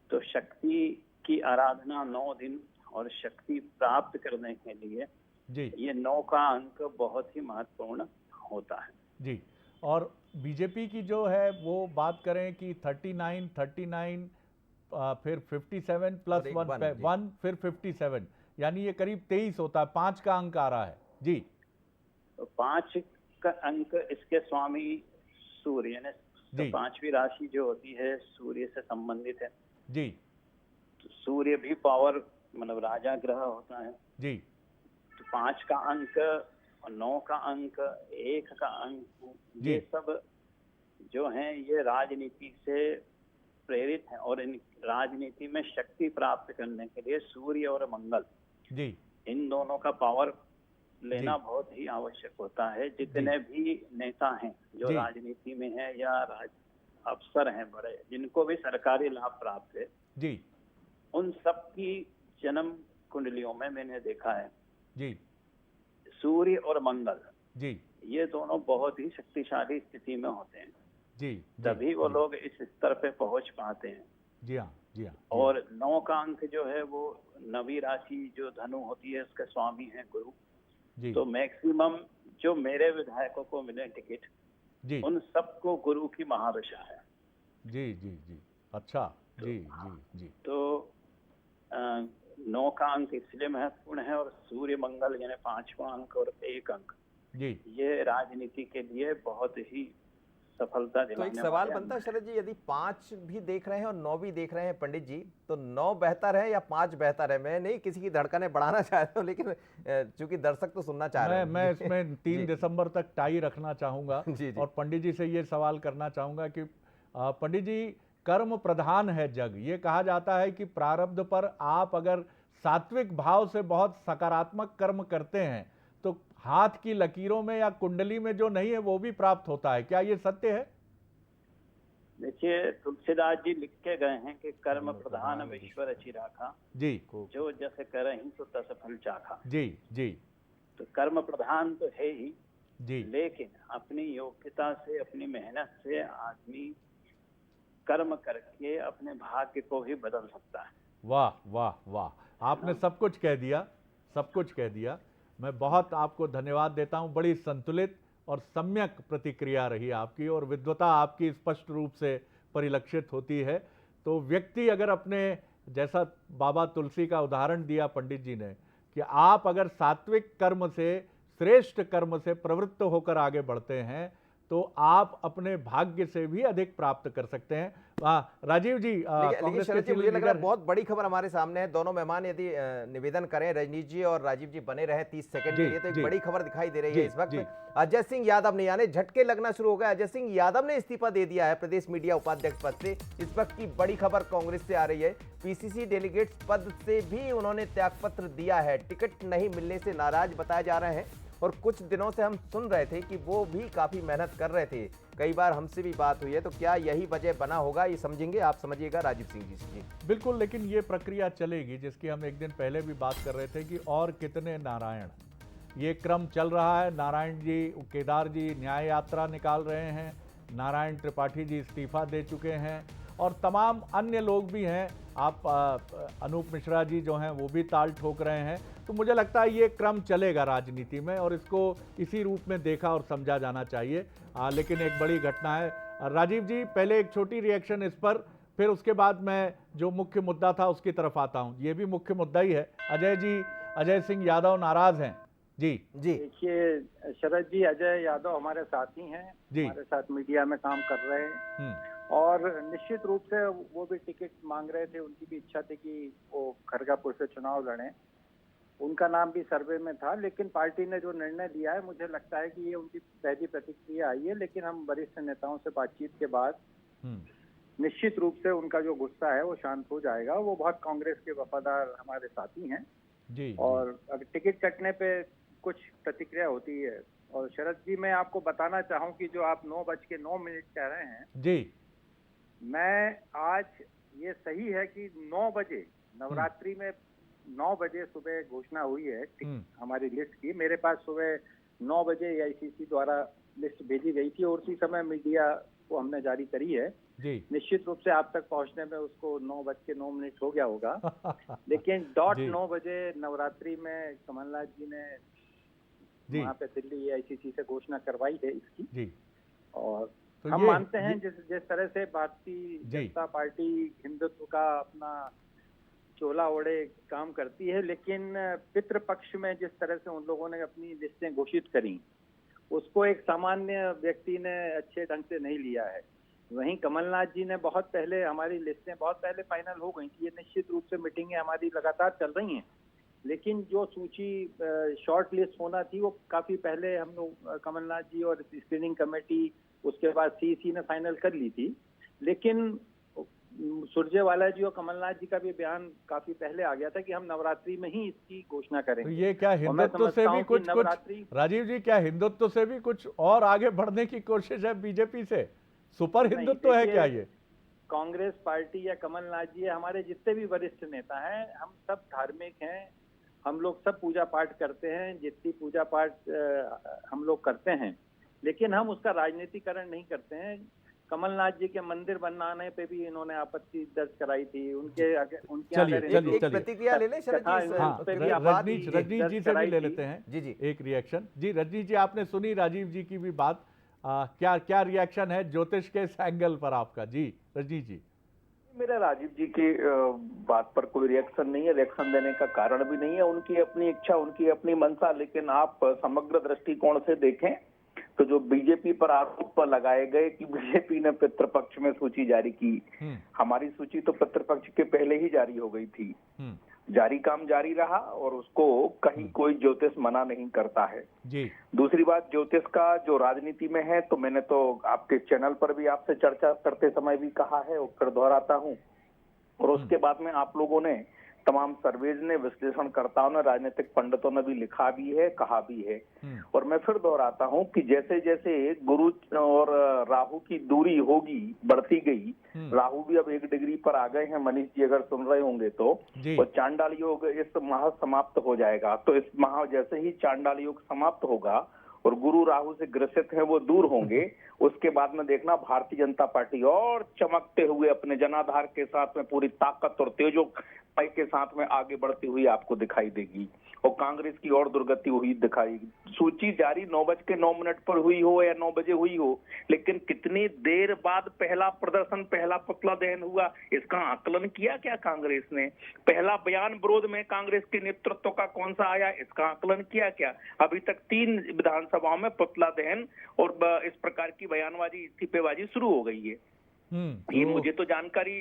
तो शक्ति की आराधना 9 दिन और शक्ति प्राप्त करने के लिए जी ये 9 का अंक बहुत ही महत्वपूर्ण होता है। जी। और बीजेपी की जो है वो बात करें कि 39 फिर 57 प्लस और एक 1 वन, जी। 1 फिर 57, यानी ये करीब 23 होता है। 5 का अंक आ रहा है। जी तो 5 का अंक इसके स्वामी सूर्य, यानी तो जी। 5वीं राशि जो होती है सूर्य से संबंधित है। जी तो सूर्य भी पावर मतलब राजा ग्रह होता है। जी तो 5 का अंक और 9 का अंक, 1 का अंक, जी। ये सब जो हैं ये राजनीति से प्रेरित हैं और इन राजनीति में शक्ति प्राप्त करने के लिए सूर्य और मंगल, जी इन दोनों का पावर लेना जी। बहुत ही आवश्यक होता है। जितने भी नेता हैं जो जी। राजनीति में हैं या अफसर हैं बड़े, जिनको भी सरकारी लाभ प्राप्त है, जी उन सब की जन्म कुंडलियों में मैंने देखा है जी सूर्य और मंगल, जी ये दोनों बहुत ही शक्तिशाली स्थिति में होते हैं। जी तभी वो लोग इस स्तर पे पहुंच पाते हैं। जी हाँ जी हाँ और 9 का अंक जो है वो 9वीं राशि जो धनु होती है उसके स्वामी हैं गुरु। जी तो मैक्सिमम जो मेरे विधायकों को मिले टिकट, जी उन सबको गुरु की महादशा है। जी जी जी अच्छा जी जी जी तो 9 का अंक इसलिए महत्वपूर्ण है और सूर्य मंगल यानी 5वां अंक और 1 अंक, जी ये राजनीति के लिए बहुत ही सफलता तो दिलाने एक सवाल वाले बनता है अंक हैं। शरद जी, यदि 5 भी देख रहे हैं और 9 भी देख रहे हैं पंडित जी, तो 9 बेहतर है या 5 बेहतर है? मैं नहीं किसी की धड़कनें बढ़ाना चाहता हूँ, लेकिन चूंकि दर्शक तो सुनना चाह रहे हैं। मैं इसमें 3 जी। दिसंबर तक टाई रखना चाहूंगा जी, जी। और पंडित जी से ये सवाल करना चाहूंगा कि पंडित जी, कर्म प्रधान है जग। ये कहा जाता है कि प्रारब्ध पर आप अगर सात्विक भाव से बहुत सकारात्मक कर्म करते हैं तो हाथ की लकीरों में या कुंडली में जो नहीं है वो भी प्राप्त होता है। क्या ये सत्य है? देखिए, तुलसीदास जी लिख के गए हैं कि कर्म प्रधान ईश्वर अच्छी राखा, जी जो जैसे करहीं तो तस फल चाखा। जी जी तो कर्म प्रधान तो है ही, जी लेकिन अपनी योग्यता से, अपनी मेहनत से आदमी कर्म करके अपने भाग्य को भी बदल सकता है। वाह वाह वाह, आपने सब कुछ कह दिया, सब कुछ कह दिया। मैं बहुत आपको धन्यवाद देता हूं। बड़ी संतुलित और सम्यक प्रतिक्रिया रही आपकी और विद्वता आपकी स्पष्ट रूप से परिलक्षित होती है। तो व्यक्ति अगर अपने, जैसा बाबा तुलसी का उदाहरण दिया पंडित जी ने, कि आप अगर सात्विक कर्म से, श्रेष्ठ कर्म से प्रवृत्त होकर आगे बढ़ते हैं तो आप अपने भाग्य से भी अधिक प्राप्त कर सकते हैं। राजीव जी, लेकिन कांग्रेस शरद के जी, मुझे लग रहा है लीडर- बहुत बड़ी खबर हमारे सामने है। दोनों मेहमान यदि निवेदन करें, रजनीश जी और राजीव जी बने रहे 30 सेकंड के जी, लिए, तो एक जी। बड़ी खबर दिखाई दे रही जी, है इस जी। वक्त। अजय सिंह यादव ने, यानी झटके लगना शुरू हो गया, अजय सिंह यादव ने इस्तीफा दे दिया है प्रदेश मीडिया उपाध्यक्ष पद से। इस वक्त की बड़ी खबर कांग्रेस से आ रही है। पीसीसी डेलीगेट्स पद से भी उन्होंने त्यागपत्र दिया है। टिकट नहीं मिलने से नाराज बताए जा रहे हैं और कुछ दिनों से हम सुन रहे थे कि वो भी काफी मेहनत कर रहे थे। कई बार हमसे भी बात हुई है, तो क्या यही वजह बना होगा? ये समझेंगे, आप समझिएगा राजीव सिंह जी। बिल्कुल, लेकिन ये प्रक्रिया चलेगी जिसकी हम एक दिन पहले भी बात कर रहे थे कि और कितने नारायण, ये क्रम चल रहा है। नारायण जी, केदार जी न्याय यात्रा निकाल रहे हैं, नारायण त्रिपाठी जी इस्तीफा दे चुके हैं और तमाम अन्य लोग भी हैं। आप अनूप मिश्रा जी जो हैं वो भी ताल ठोक रहे हैं। तो मुझे लगता है ये क्रम चलेगा राजनीति में और इसको इसी रूप में देखा और समझा जाना चाहिए। लेकिन एक बड़ी घटना है। राजीव जी, पहले एक छोटी रिएक्शन इस पर, फिर उसके बाद मैं जो मुख्य मुद्दा था उसकी तरफ आता हूं। ये भी मुख्य मुद्दा ही है। अजय जी, अजय सिंह यादव नाराज हैं, जी जी देखिए शरद जी, अजय यादव हमारे साथी हैं, जी। हमारे साथ मीडिया में काम कर रहे हैं हम्म, और निश्चित रूप से वो भी टिकट मांग रहे थे। उनकी भी इच्छा थी कि वो खड़गपुर से चुनाव लड़ें। उनका नाम भी सर्वे में था, लेकिन पार्टी ने जो निर्णय लिया है, मुझे लगता है कि ये उनकी पहली प्रतिक्रिया आई है, लेकिन हम वरिष्ठ नेताओं से बातचीत के बाद निश्चित रूप से उनका जो गुस्सा है वो शांत हो जाएगा। वो बहुत कांग्रेस के वफादार हमारे साथी हैं जी और अगर टिकट कटने पे कुछ प्रतिक्रिया होती है। और शरद जी, मैं आपको बताना चाहूं कि जो आप 9:09 कह रहे हैं, जी मैं आज ये सही है कि 9 बजे नवरात्रि में 9 बजे सुबह घोषणा हुई है हमारी लिस्ट की। मेरे पास सुबह 9 बजे एआईसीसी द्वारा लिस्ट भेजी गई थी और उसी समय मीडिया को हमने जारी करी है। जी निश्चित रूप से आप तक पहुंचने में उसको 9:09 हो गया होगा, लेकिन डॉट जी। 9 बजे नवरात्रि में कमलनाथ जी ने जी वहाँ पे दिल्ली एआईसीसी से घोषणा करवाई है इसकी। जी और तो हम ये- मानते हैं ये- जिस तरह से भारतीय जी। जनता पार्टी हिंदुत्व का अपना चोला ओढ़े काम करती है, लेकिन पितृपक्ष में जिस तरह से उन लोगों ने अपनी लिस्टें घोषित करी, उसको एक सामान्य व्यक्ति ने अच्छे ढंग से नहीं लिया है। वहीं कमलनाथ जी ने बहुत पहले हमारी लिस्टें बहुत पहले फाइनल हो गई थी। ये निश्चित रूप से मीटिंगें हमारी लगातार चल रही हैं, लेकिन जो सूची शॉर्ट लिस्ट होना थी वो काफी पहले हम लोग कमलनाथ जी और स्क्रीनिंग कमेटी, उसके बाद सीईसी ने फाइनल कर ली थी। लेकिन सुरजेवाला जी और कमलनाथ जी का भी बयान काफी पहले आ गया था कि हम नवरात्रि में ही इसकी घोषणा तो करेंगे। ये क्या और मैं हिंदुत्व से समझता भी हूं कि कुछ नवरात्रि राजीव जी, क्या हिंदुत्व से भी कुछ और आगे बढ़ने की कोशिश है बीजेपी से? सुपर नहीं, हिंदुत्व है देखिए, क्या ये? कांग्रेस पार्टी या कमलनाथ जी या हमारे जितने भी वरिष्ठ नेता हैं, हम सब धार्मिक हैं। हम लोग सब पूजा पाठ करते हैं, जितनी पूजा पाठ हम लोग करते हैं, लेकिन हम उसका राजनीतिकरण नहीं करते हैं। कमलनाथ जी के मंदिर बनाने पे भी इन्होंने आपत्ति दर्ज कराई थी। उनके चलिए, अगर चलिए, एक प्रतिक्रिया ले लें शरद कथा जी, हाँ, पे भी रजनीश आपात- रजनीश जी से भी ले लेते हैं जी जी एक रिएक्शन। जी रजनीश जी, आपने सुनी राजीव जी की भी बात, क्या क्या रिएक्शन है ज्योतिष के इस एंगल पर आपका? जी रजनीश जी। मेरा राजीव जी की बात पर कोई रिएक्शन नहीं है, रिएक्शन देने का कारण भी नहीं है। उनकी अपनी इच्छा, उनकी अपनी मंशा, लेकिन आप समग्र दृष्टिकोण से देखें तो जो बीजेपी पर आरोप लगाए गए कि बीजेपी ने पितृपक्ष में सूची जारी की, हमारी सूची तो पितृपक्ष के पहले ही जारी हो गई थी। जारी काम जारी रहा और उसको कहीं कोई ज्योतिष मना नहीं करता है। जी दूसरी बात, ज्योतिष का जो राजनीति में है, तो मैंने तो आपके चैनल पर भी आपसे चर्चा करते समय भी कहा है और फिर दोहराता हूँ। और उसके बाद में आप लोगों ने, तमाम सर्वेज ने, विश्लेषणकर्ताओं ने, राजनीतिक पंडितों ने भी लिखा भी है, कहा भी है। और मैं फिर दोहराता हूं कि जैसे जैसे गुरु और राहु की दूरी होगी, बढ़ती गई, राहु भी अब 1 डिग्री पर आ गए हैं, मनीष जी अगर सुन रहे होंगे तो, और चांडाल योग इस माह समाप्त हो जाएगा। तो इस माह जैसे ही चांडाल योग समाप्त होगा और गुरु राहु से ग्रसित हैं वो दूर होंगे, उसके बाद में देखना भारतीय जनता पार्टी और चमकते हुए अपने जनाधार के साथ में पूरी ताकत और तेजो पाई के साथ में आगे बढ़ती हुई आपको दिखाई देगी और कांग्रेस की और दुर्गति हुई दिखाएगी। सूची जारी 9:09 पर हुई हो या 9 बजे हुई हो, लेकिन कितनी देर बाद पहला प्रदर्शन, पहला पुतला दहन हुआ, इसका आकलन किया क्या कांग्रेस ने? पहला बयान विरोध में कांग्रेस के नेतृत्व का कौन सा आया, इसका आकलन किया क्या? अभी तक 3 विधानसभाओं में पुतला दहन और इस प्रकार की बयानबाजी, इस्तीफेबाजी शुरू हो गई है। ये मुझे तो जानकारी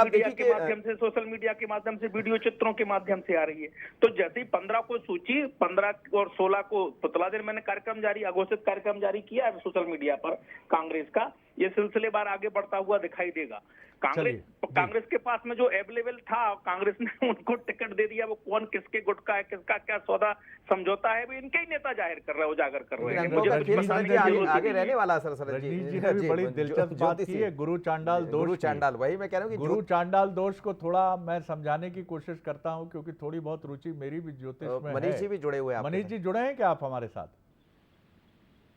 मीडिया के माध्यम से, सोशल मीडिया के माध्यम से, वीडियो चित्रों के माध्यम से आ रही है। तो जैसे ही 15 को सूची, 15 और 16 को पुतला दिन, मैंने कार्यक्रम जारी, अघोषित कार्यक्रम जारी किया है सोशल मीडिया पर कांग्रेस का। ये सिलसिलेवार आगे बढ़ता हुआ दिखाई देगा। कांग्रेस के पास में जो अवेलेबल था, कांग्रेस ने उनको टिकट दे दिया। वो कौन किसके गुट का है, किसका क्या सौदा समझौता है, वो इनके ही नेता जाहिर कर रहे हैं, उजागर कर रहे हैं। आगे रहने वाला सर शरद रजनीश जी ने भी बड़ी दिलचस्प बात की है गुरु चांडाल दोष। गुरु चांडाल, वही मैं कह रहा हूँ कि गुरु चांडाल दोष को थोड़ा मैं समझाने की कोशिश करता हूँ, क्योंकि थोड़ी बहुत रुचि मेरी भी ज्योतिष में है। मनीष जी भी जुड़े हुए हैं। मनीष जी जुड़े हैं क्या आप हमारे साथ?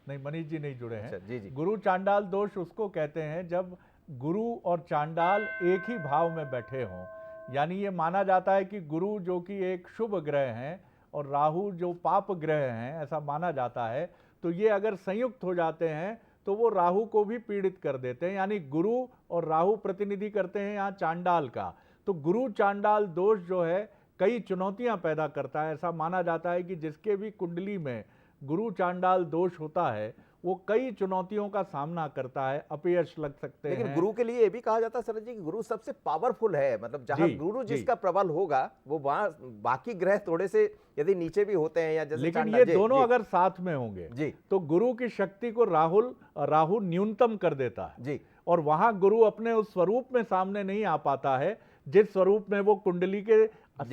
नहीं, मनीष जी नहीं जुड़े हैं। जी जी। गुरु चांडाल दोष उसको कहते हैं जब गुरु और चांडाल एक ही भाव में बैठे हों। यानी ये माना जाता है कि गुरु जो कि एक शुभ ग्रह हैं और राहु जो पाप ग्रह हैं, ऐसा माना जाता है। तो ये अगर संयुक्त हो जाते हैं तो वो राहु को भी पीड़ित कर देते हैं। यानी गुरु और राहु प्रतिनिधि करते हैं यहाँ चांडाल का। तो गुरु चांडाल दोष जो है कई चुनौतियां पैदा करता है। ऐसा माना जाता है कि जिसके भी कुंडली में गुरु चांडाल दोष होता है वो कई चुनौतियों का सामना करता है, अपयश लग सकते हैं। लेकिन गुरु के लिए ये भी कहा जाता है शरद जी कि गुरु सबसे पावरफुल है, मतलब जहां जी, गुरु जी। जिसका प्रबल होगा वो वहां बाकी ग्रह थोड़े से यदि नीचे भी होते हैं या जैसे लेकिन चांडाल- ये जी, दोनों जी, अगर साथ में होंगे जी तो गुरु की शक्ति को राहु न्यूनतम कर देता है जी और वहां गुरु अपने उस स्वरूप में सामने नहीं आ पाता है जिस स्वरूप में वो कुंडली के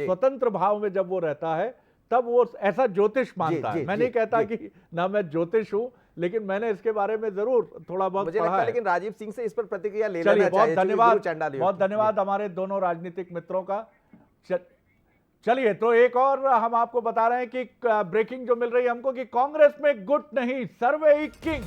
स्वतंत्र भाव में जब वो रहता है तब वो ऐसा ज्योतिष मानता है। जी, मैं जी, नहीं कहता जी। कि ना मैं ज्योतिष हूं, लेकिन मैंने इसके बारे में जरूर थोड़ा बहुत मुझे पढ़ा लगता है है। लेकिन राजीव सिंह से इस पर प्रतिक्रिया ले चलिए, लेना बहुत चाहिए, क्योंकि धन्यवाद, गुरु चांडाल बहुत योग- धन्यवाद हमारे दोनों राजनीतिक मित्रों का। चलिए, तो एक और हम आपको बता रहे हैं कि ब्रेकिंग जो मिल रही है हमको कि कांग्रेस में गुट नहीं, सर्वे ही किंग,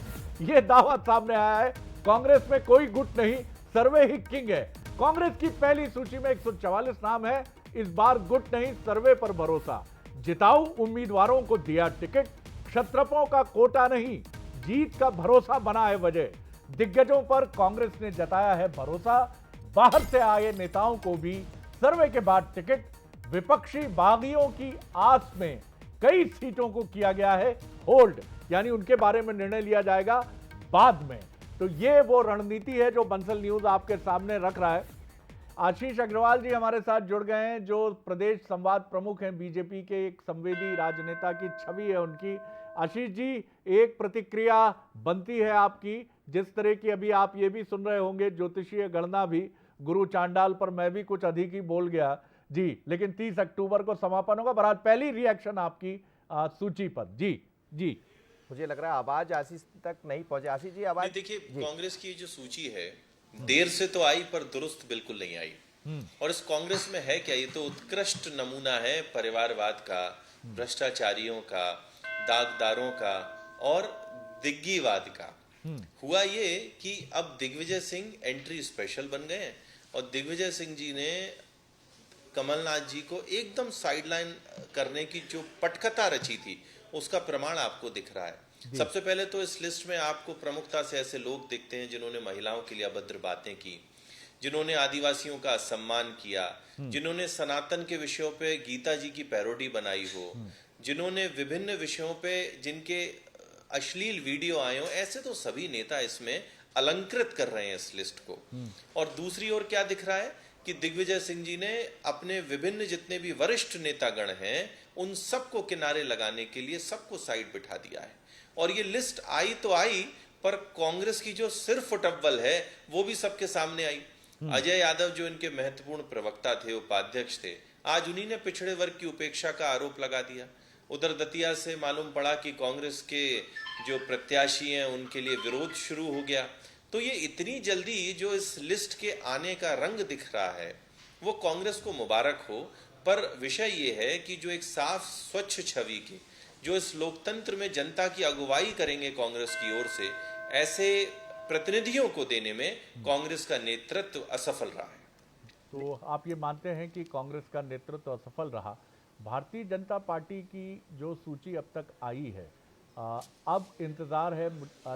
ये दावा सामने आया है। कांग्रेस में कोई गुट नहीं, सर्वे ही किंग है। कांग्रेस की पहली सूची में 144 नाम है। इस बार गुट नहीं, सर्वे पर भरोसा। जिताऊ उम्मीदवारों को दिया टिकट, क्षत्रपों का कोटा नहीं, जीत का भरोसा बना है वजह। दिग्गजों पर कांग्रेस ने जताया है भरोसा, बाहर से आए नेताओं को भी सर्वे के बाद टिकट। विपक्षी बागियों की आस में कई सीटों को किया गया है होल्ड, यानी उनके बारे में निर्णय लिया जाएगा बाद में। तो ये वो रणनीति है जो बंसल न्यूज आपके सामने रख रहा है। आशीष अग्रवाल जी हमारे साथ जुड़ गए हैं, जो प्रदेश संवाद प्रमुख हैं बीजेपी के, एक संवेदी राजनेता की छवि है उनकी। आशीष जी, एक प्रतिक्रिया बनती है आपकी, जिस तरह की अभी आप ये भी सुन रहे होंगे ज्योतिषीय गणना भी, गुरु चांडाल पर मैं भी कुछ अधिक ही बोल गया जी, लेकिन 30 अक्टूबर को समापन होगा। बहरहाल पहली रिएक्शन आपकी सूची पर। जी जी, मुझे लग रहा है आवाज आशीष तक नहीं पहुंचे। आशीष जी आवाज देखिए, कांग्रेस की जो सूची है देर से तो आई पर दुरुस्त बिल्कुल नहीं आई। और इस कांग्रेस में है क्या, ये तो उत्कृष्ट नमूना है परिवारवाद का, भ्रष्टाचारियों का, दागदारों का और दिग्गीवाद का। हुआ ये कि अब दिग्विजय सिंह एंट्री स्पेशल बन गए हैं और दिग्विजय सिंह जी ने कमलनाथ जी को एकदम साइडलाइन करने की जो पटकथा रची थी उसका प्रमाण आपको दिख रहा है। सबसे पहले तो इस लिस्ट में आपको प्रमुखता से ऐसे लोग दिखते हैं जिन्होंने महिलाओं के लिए अभद्र बातें की, जिन्होंने आदिवासियों का सम्मान किया, जिन्होंने सनातन के विषयों पे गीता जी की पैरोडी बनाई हो, जिन्होंने विभिन्न विषयों पे जिनके अश्लील वीडियो आए हो, ऐसे तो सभी नेता इसमें अलंकृत कर रहे हैं इस लिस्ट को। और दूसरी ओर क्या दिख रहा है कि दिग्विजय सिंह जी ने अपने विभिन्न जितने भी वरिष्ठ नेतागण हैं उन सबको किनारे लगाने के लिए सबको साइड बिठा दिया है। और ये लिस्ट आई तो आई, पर कांग्रेस की जो सिर्फ फुटअव्वल है वो भी सबके सामने आई। अजय यादव जो इनके महत्वपूर्ण प्रवक्ता थे, उपाध्यक्ष थे, आज उन्हीं ने पिछड़े वर्ग की उपेक्षा का आरोप लगा दिया। उधर दतिया से मालूम पड़ा कि कांग्रेस के जो प्रत्याशी हैं उनके लिए विरोध शुरू हो गया। तो ये इतनी जल्दी जो इस लिस्ट के आने का रंग दिख रहा है वो कांग्रेस को मुबारक हो, पर विषय ये है कि जो एक साफ स्वच्छ छवि के, जो इस लोकतंत्र में जनता की अगुवाई करेंगे कांग्रेस की ओर से, ऐसे प्रतिनिधियों को देने में कांग्रेस का नेतृत्व असफल रहा है। तो आप ये मानते हैं कि कांग्रेस का नेतृत्व असफल रहा। भारतीय जनता पार्टी की जो सूची अब तक आई है, अब इंतज़ार है,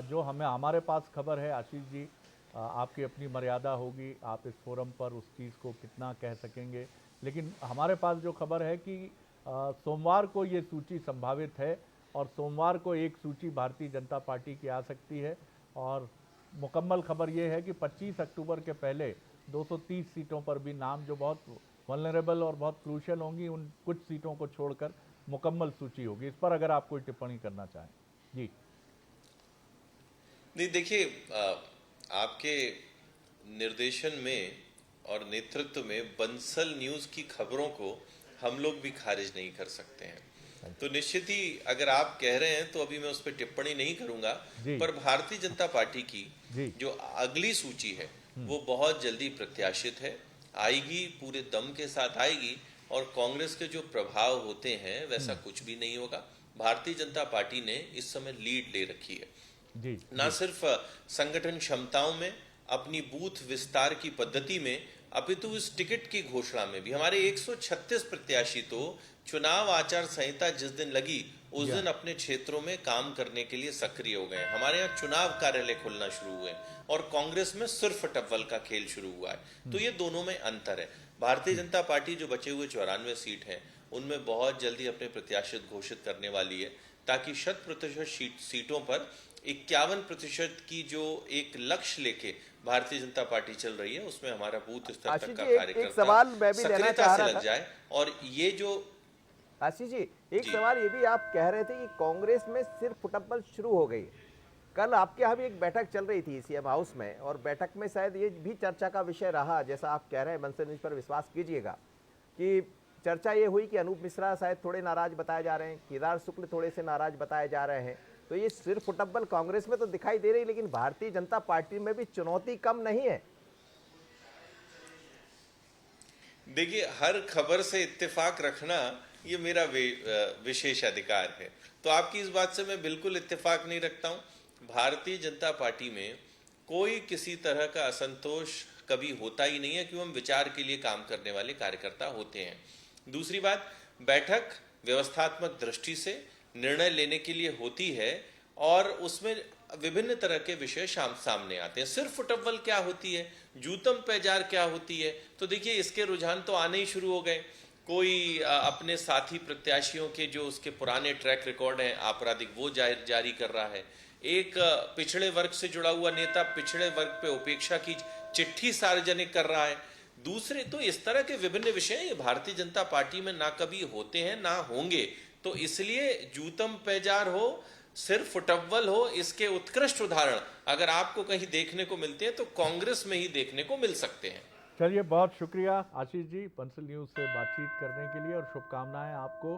जो हमारे पास खबर है आशीष जी, आपकी अपनी मर्यादा होगी, आप इस फोरम पर उस चीज़ को कितना कह सकेंगे, लेकिन हमारे पास जो खबर है कि सोमवार को ये सूची संभावित है और सोमवार को एक सूची भारतीय जनता पार्टी की आ सकती है। और मुकम्मल खबर ये है कि 25 अक्टूबर के पहले 230 सीटों पर भी नाम जो बहुत वल्नरेबल और बहुत क्रूशियल होंगी, उन कुछ सीटों को छोड़कर मुकम्मल सूची होगी। इस पर अगर आप कोई टिप्पणी करना चाहें। जी नहीं, देखिए, आपके निर्देशन में और नेतृत्व में बंसल न्यूज की खबरों को हम लोग भी खारिज नहीं कर सकते हैं। तो निश्चित ही अगर आप कह रहे हैं तो अभी मैं उस पर टिप्पणी नहीं करूंगा, पर भारतीय जनता पार्टी की जो अगली सूची है वो बहुत जल्दी प्रत्याशित है, आएगी, पूरे दम के साथ आएगी। और कांग्रेस के जो प्रभाव होते हैं वैसा कुछ भी नहीं होगा। भारतीय जनता पार्टी ने इस समय लीड ले रखी है, ना सिर्फ संगठन क्षमताओं में, अपनी बूथ विस्तार की पद्धति में, अपितु इस टिकट की घोषणा में भी हमारे 136 प्रत्याशी तो चुनाव आचार संहिता जिस दिन लगी उस दिन अपने क्षेत्रों में काम करने के लिए सक्रिय हो गए। हमारे यहाँ चुनाव कार्यालय खुलना शुरू हुए और कांग्रेस में सिर्फ टप्पल का खेल शुरू हुआ है। तो ये दोनों में अंतर है। भारतीय जनता पार्टी जो बचे हुए 94 सीट हैं उनमें बहुत जल्दी अपने प्रत्याशी घोषित करने वाली है, ताकि 100% सीटों पर 51% की जो एक लक्ष्य लेके भारतीय जनता पार्टी चल रही है उसमें हमारा बूथ स्तर तक का कार्यकर्ता सक्रियता से लग जाए। और ये जो आशीष जी, एक सवाल ये भी आप कह रहे थे कि कांग्रेस में सिर्फ फुटबॉल शुरू हो गई। कल आपके यहाँ भी एक बैठक चल रही थी सीएम हाउस में, और बैठक में शायद ये भी चर्चा का विषय रहा, जैसा आप कह रहे हैं, मनसे न्यूज पर विश्वास कीजिएगा, कि चर्चा ये हुई कि अनूप मिश्रा शायद थोड़े नाराज बताए जा रहे हैं, केदार शुक्ल थोड़े से नाराज बताए जा रहे हैं। तो ये सिर्फ फुटबॉल कांग्रेस में तो दिखाई दे रही, लेकिन भारतीय जनता पार्टी में भी चुनौती कम नहीं है। देखिए, हर खबर से इत्तेफाक रखना ये मेरा विशेष अधिकार है, तो आपकी इस बात से मैं बिल्कुल इत्तेफाक नहीं रखता हूं। भारतीय जनता पार्टी में कोई किसी तरह का असंतोष कभी होता ही नहीं है, क्योंकि हम विचार के लिए काम करने वाले कार्यकर्ता होते हैं। दूसरी बात, बैठक व्यवस्थात्मक दृष्टि से निर्णय लेने के लिए होती है और उसमें विभिन्न तरह के विषय सामने आते हैं। सिर्फ फुटबॉल क्या होती है, जूतम पैजार क्या होती है, तो देखिए इसके रुझान तो आने ही शुरू हो गए। कोई अपने साथी प्रत्याशियों के जो उसके पुराने ट्रैक रिकॉर्ड हैं आपराधिक, वो जारी कर रहा है। एक पिछड़े वर्ग से जुड़ा हुआ नेता पिछड़े वर्ग पे उपेक्षा की चिट्ठी सार्वजनिक कर रहा है। दूसरे तो इस तरह के विभिन्न विषय भारतीय जनता पार्टी में ना कभी होते हैं ना होंगे, तो इसलिए जूतम पैजार हो, सिर्फ फुटबॉल हो, इसके उत्कृष्ट उदाहरण अगर आपको कहीं देखने को मिलते हैं तो कांग्रेस में ही देखने को मिल सकते हैं। चलिए, बहुत शुक्रिया आशीष जी पंसल न्यूज से बातचीत करने के लिए, और शुभकामनाएं आपको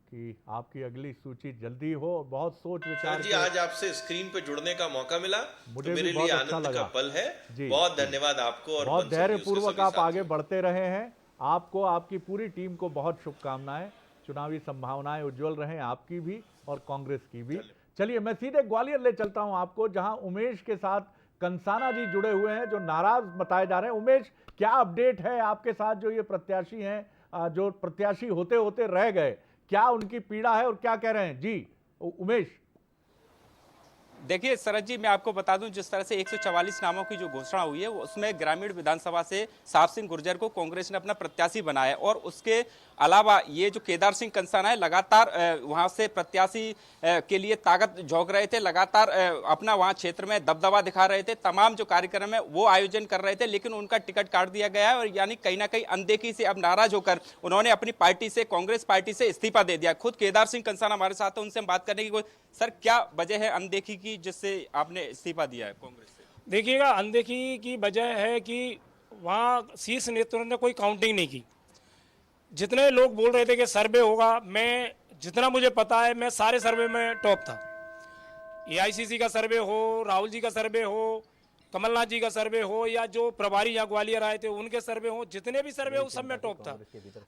कि आपकी अगली सूची जल्दी हो। बहुत सोच विचार जी, आज आपसे स्क्रीन पे जुड़ने का मौका मिला, मुझे तो मेरे लिए आनंद का पल है। बहुत धन्यवाद आपको, और बहुत धैर्यपूर्वक आप आगे बढ़ते रहे हैं। आपको, आपकी पूरी टीम को बहुत शुभकामनाएं। चुनावी संभावनाएं उज्जवल रहें, आपकी भी और कांग्रेस की भी। चलिए, मैं सीधे ग्वालियर ले चलता हूं आपको, जहां उमेश के साथ कंसाना जी जुड़े हुए हैं, जो नाराज बताए जा रहे हैं। उमेश, क्या अपडेट है आपके साथ? जो ये प्रत्याशी हैं, जो प्रत्याशी होते होते रह गए, क्या उनकी पीड़ा है और क्या कह रहे हैं? जी उमेश। देखिए शरद जी, मैं आपको बता दूं, जिस तरह से 144 नामों की जो घोषणा हुई है उसमें ग्रामीण विधानसभा से साफ सिंह गुर्जर को कांग्रेस ने अपना प्रत्याशी बनाया, और उसके अलावा ये जो केदार सिंह कंसाना है लगातार वहां से प्रत्याशी के लिए ताकत झोंक रहे थे, लगातार अपना वहां क्षेत्र में दबदबा दिखा रहे थे, तमाम जो कार्यक्रम है वो आयोजन कर रहे थे, लेकिन उनका टिकट काट दिया गया है। और यानी कहीं ना कहीं अनदेखी से अब नाराज होकर उन्होंने अपनी पार्टी से, कांग्रेस पार्टी से इस्तीफा दे दिया। खुद केदार सिंह कंसाना हमारे साथ है, उनसे हम बात करने की सर, क्या वजह है अनदेखी की जिससे आपने इस्तीफा दिया है कांग्रेस से? देखिएगा, अनदेखी की वजह है कि वहाँ शीर्ष नेतृत्व ने कोई काउंटिंग नहीं की। जितने लोग बोल रहे थे कि सर्वे होगा, मैं जितना मुझे पता है मैं सारे सर्वे में टॉप था। एआईसीसी का सर्वे हो, राहुल जी का सर्वे हो, कमलनाथ जी का सर्वे हो, या जो प्रभारी यहाँ ग्वालियर आए थे उनके सर्वे हो, जितने भी सर्वे हो सब में टॉप था।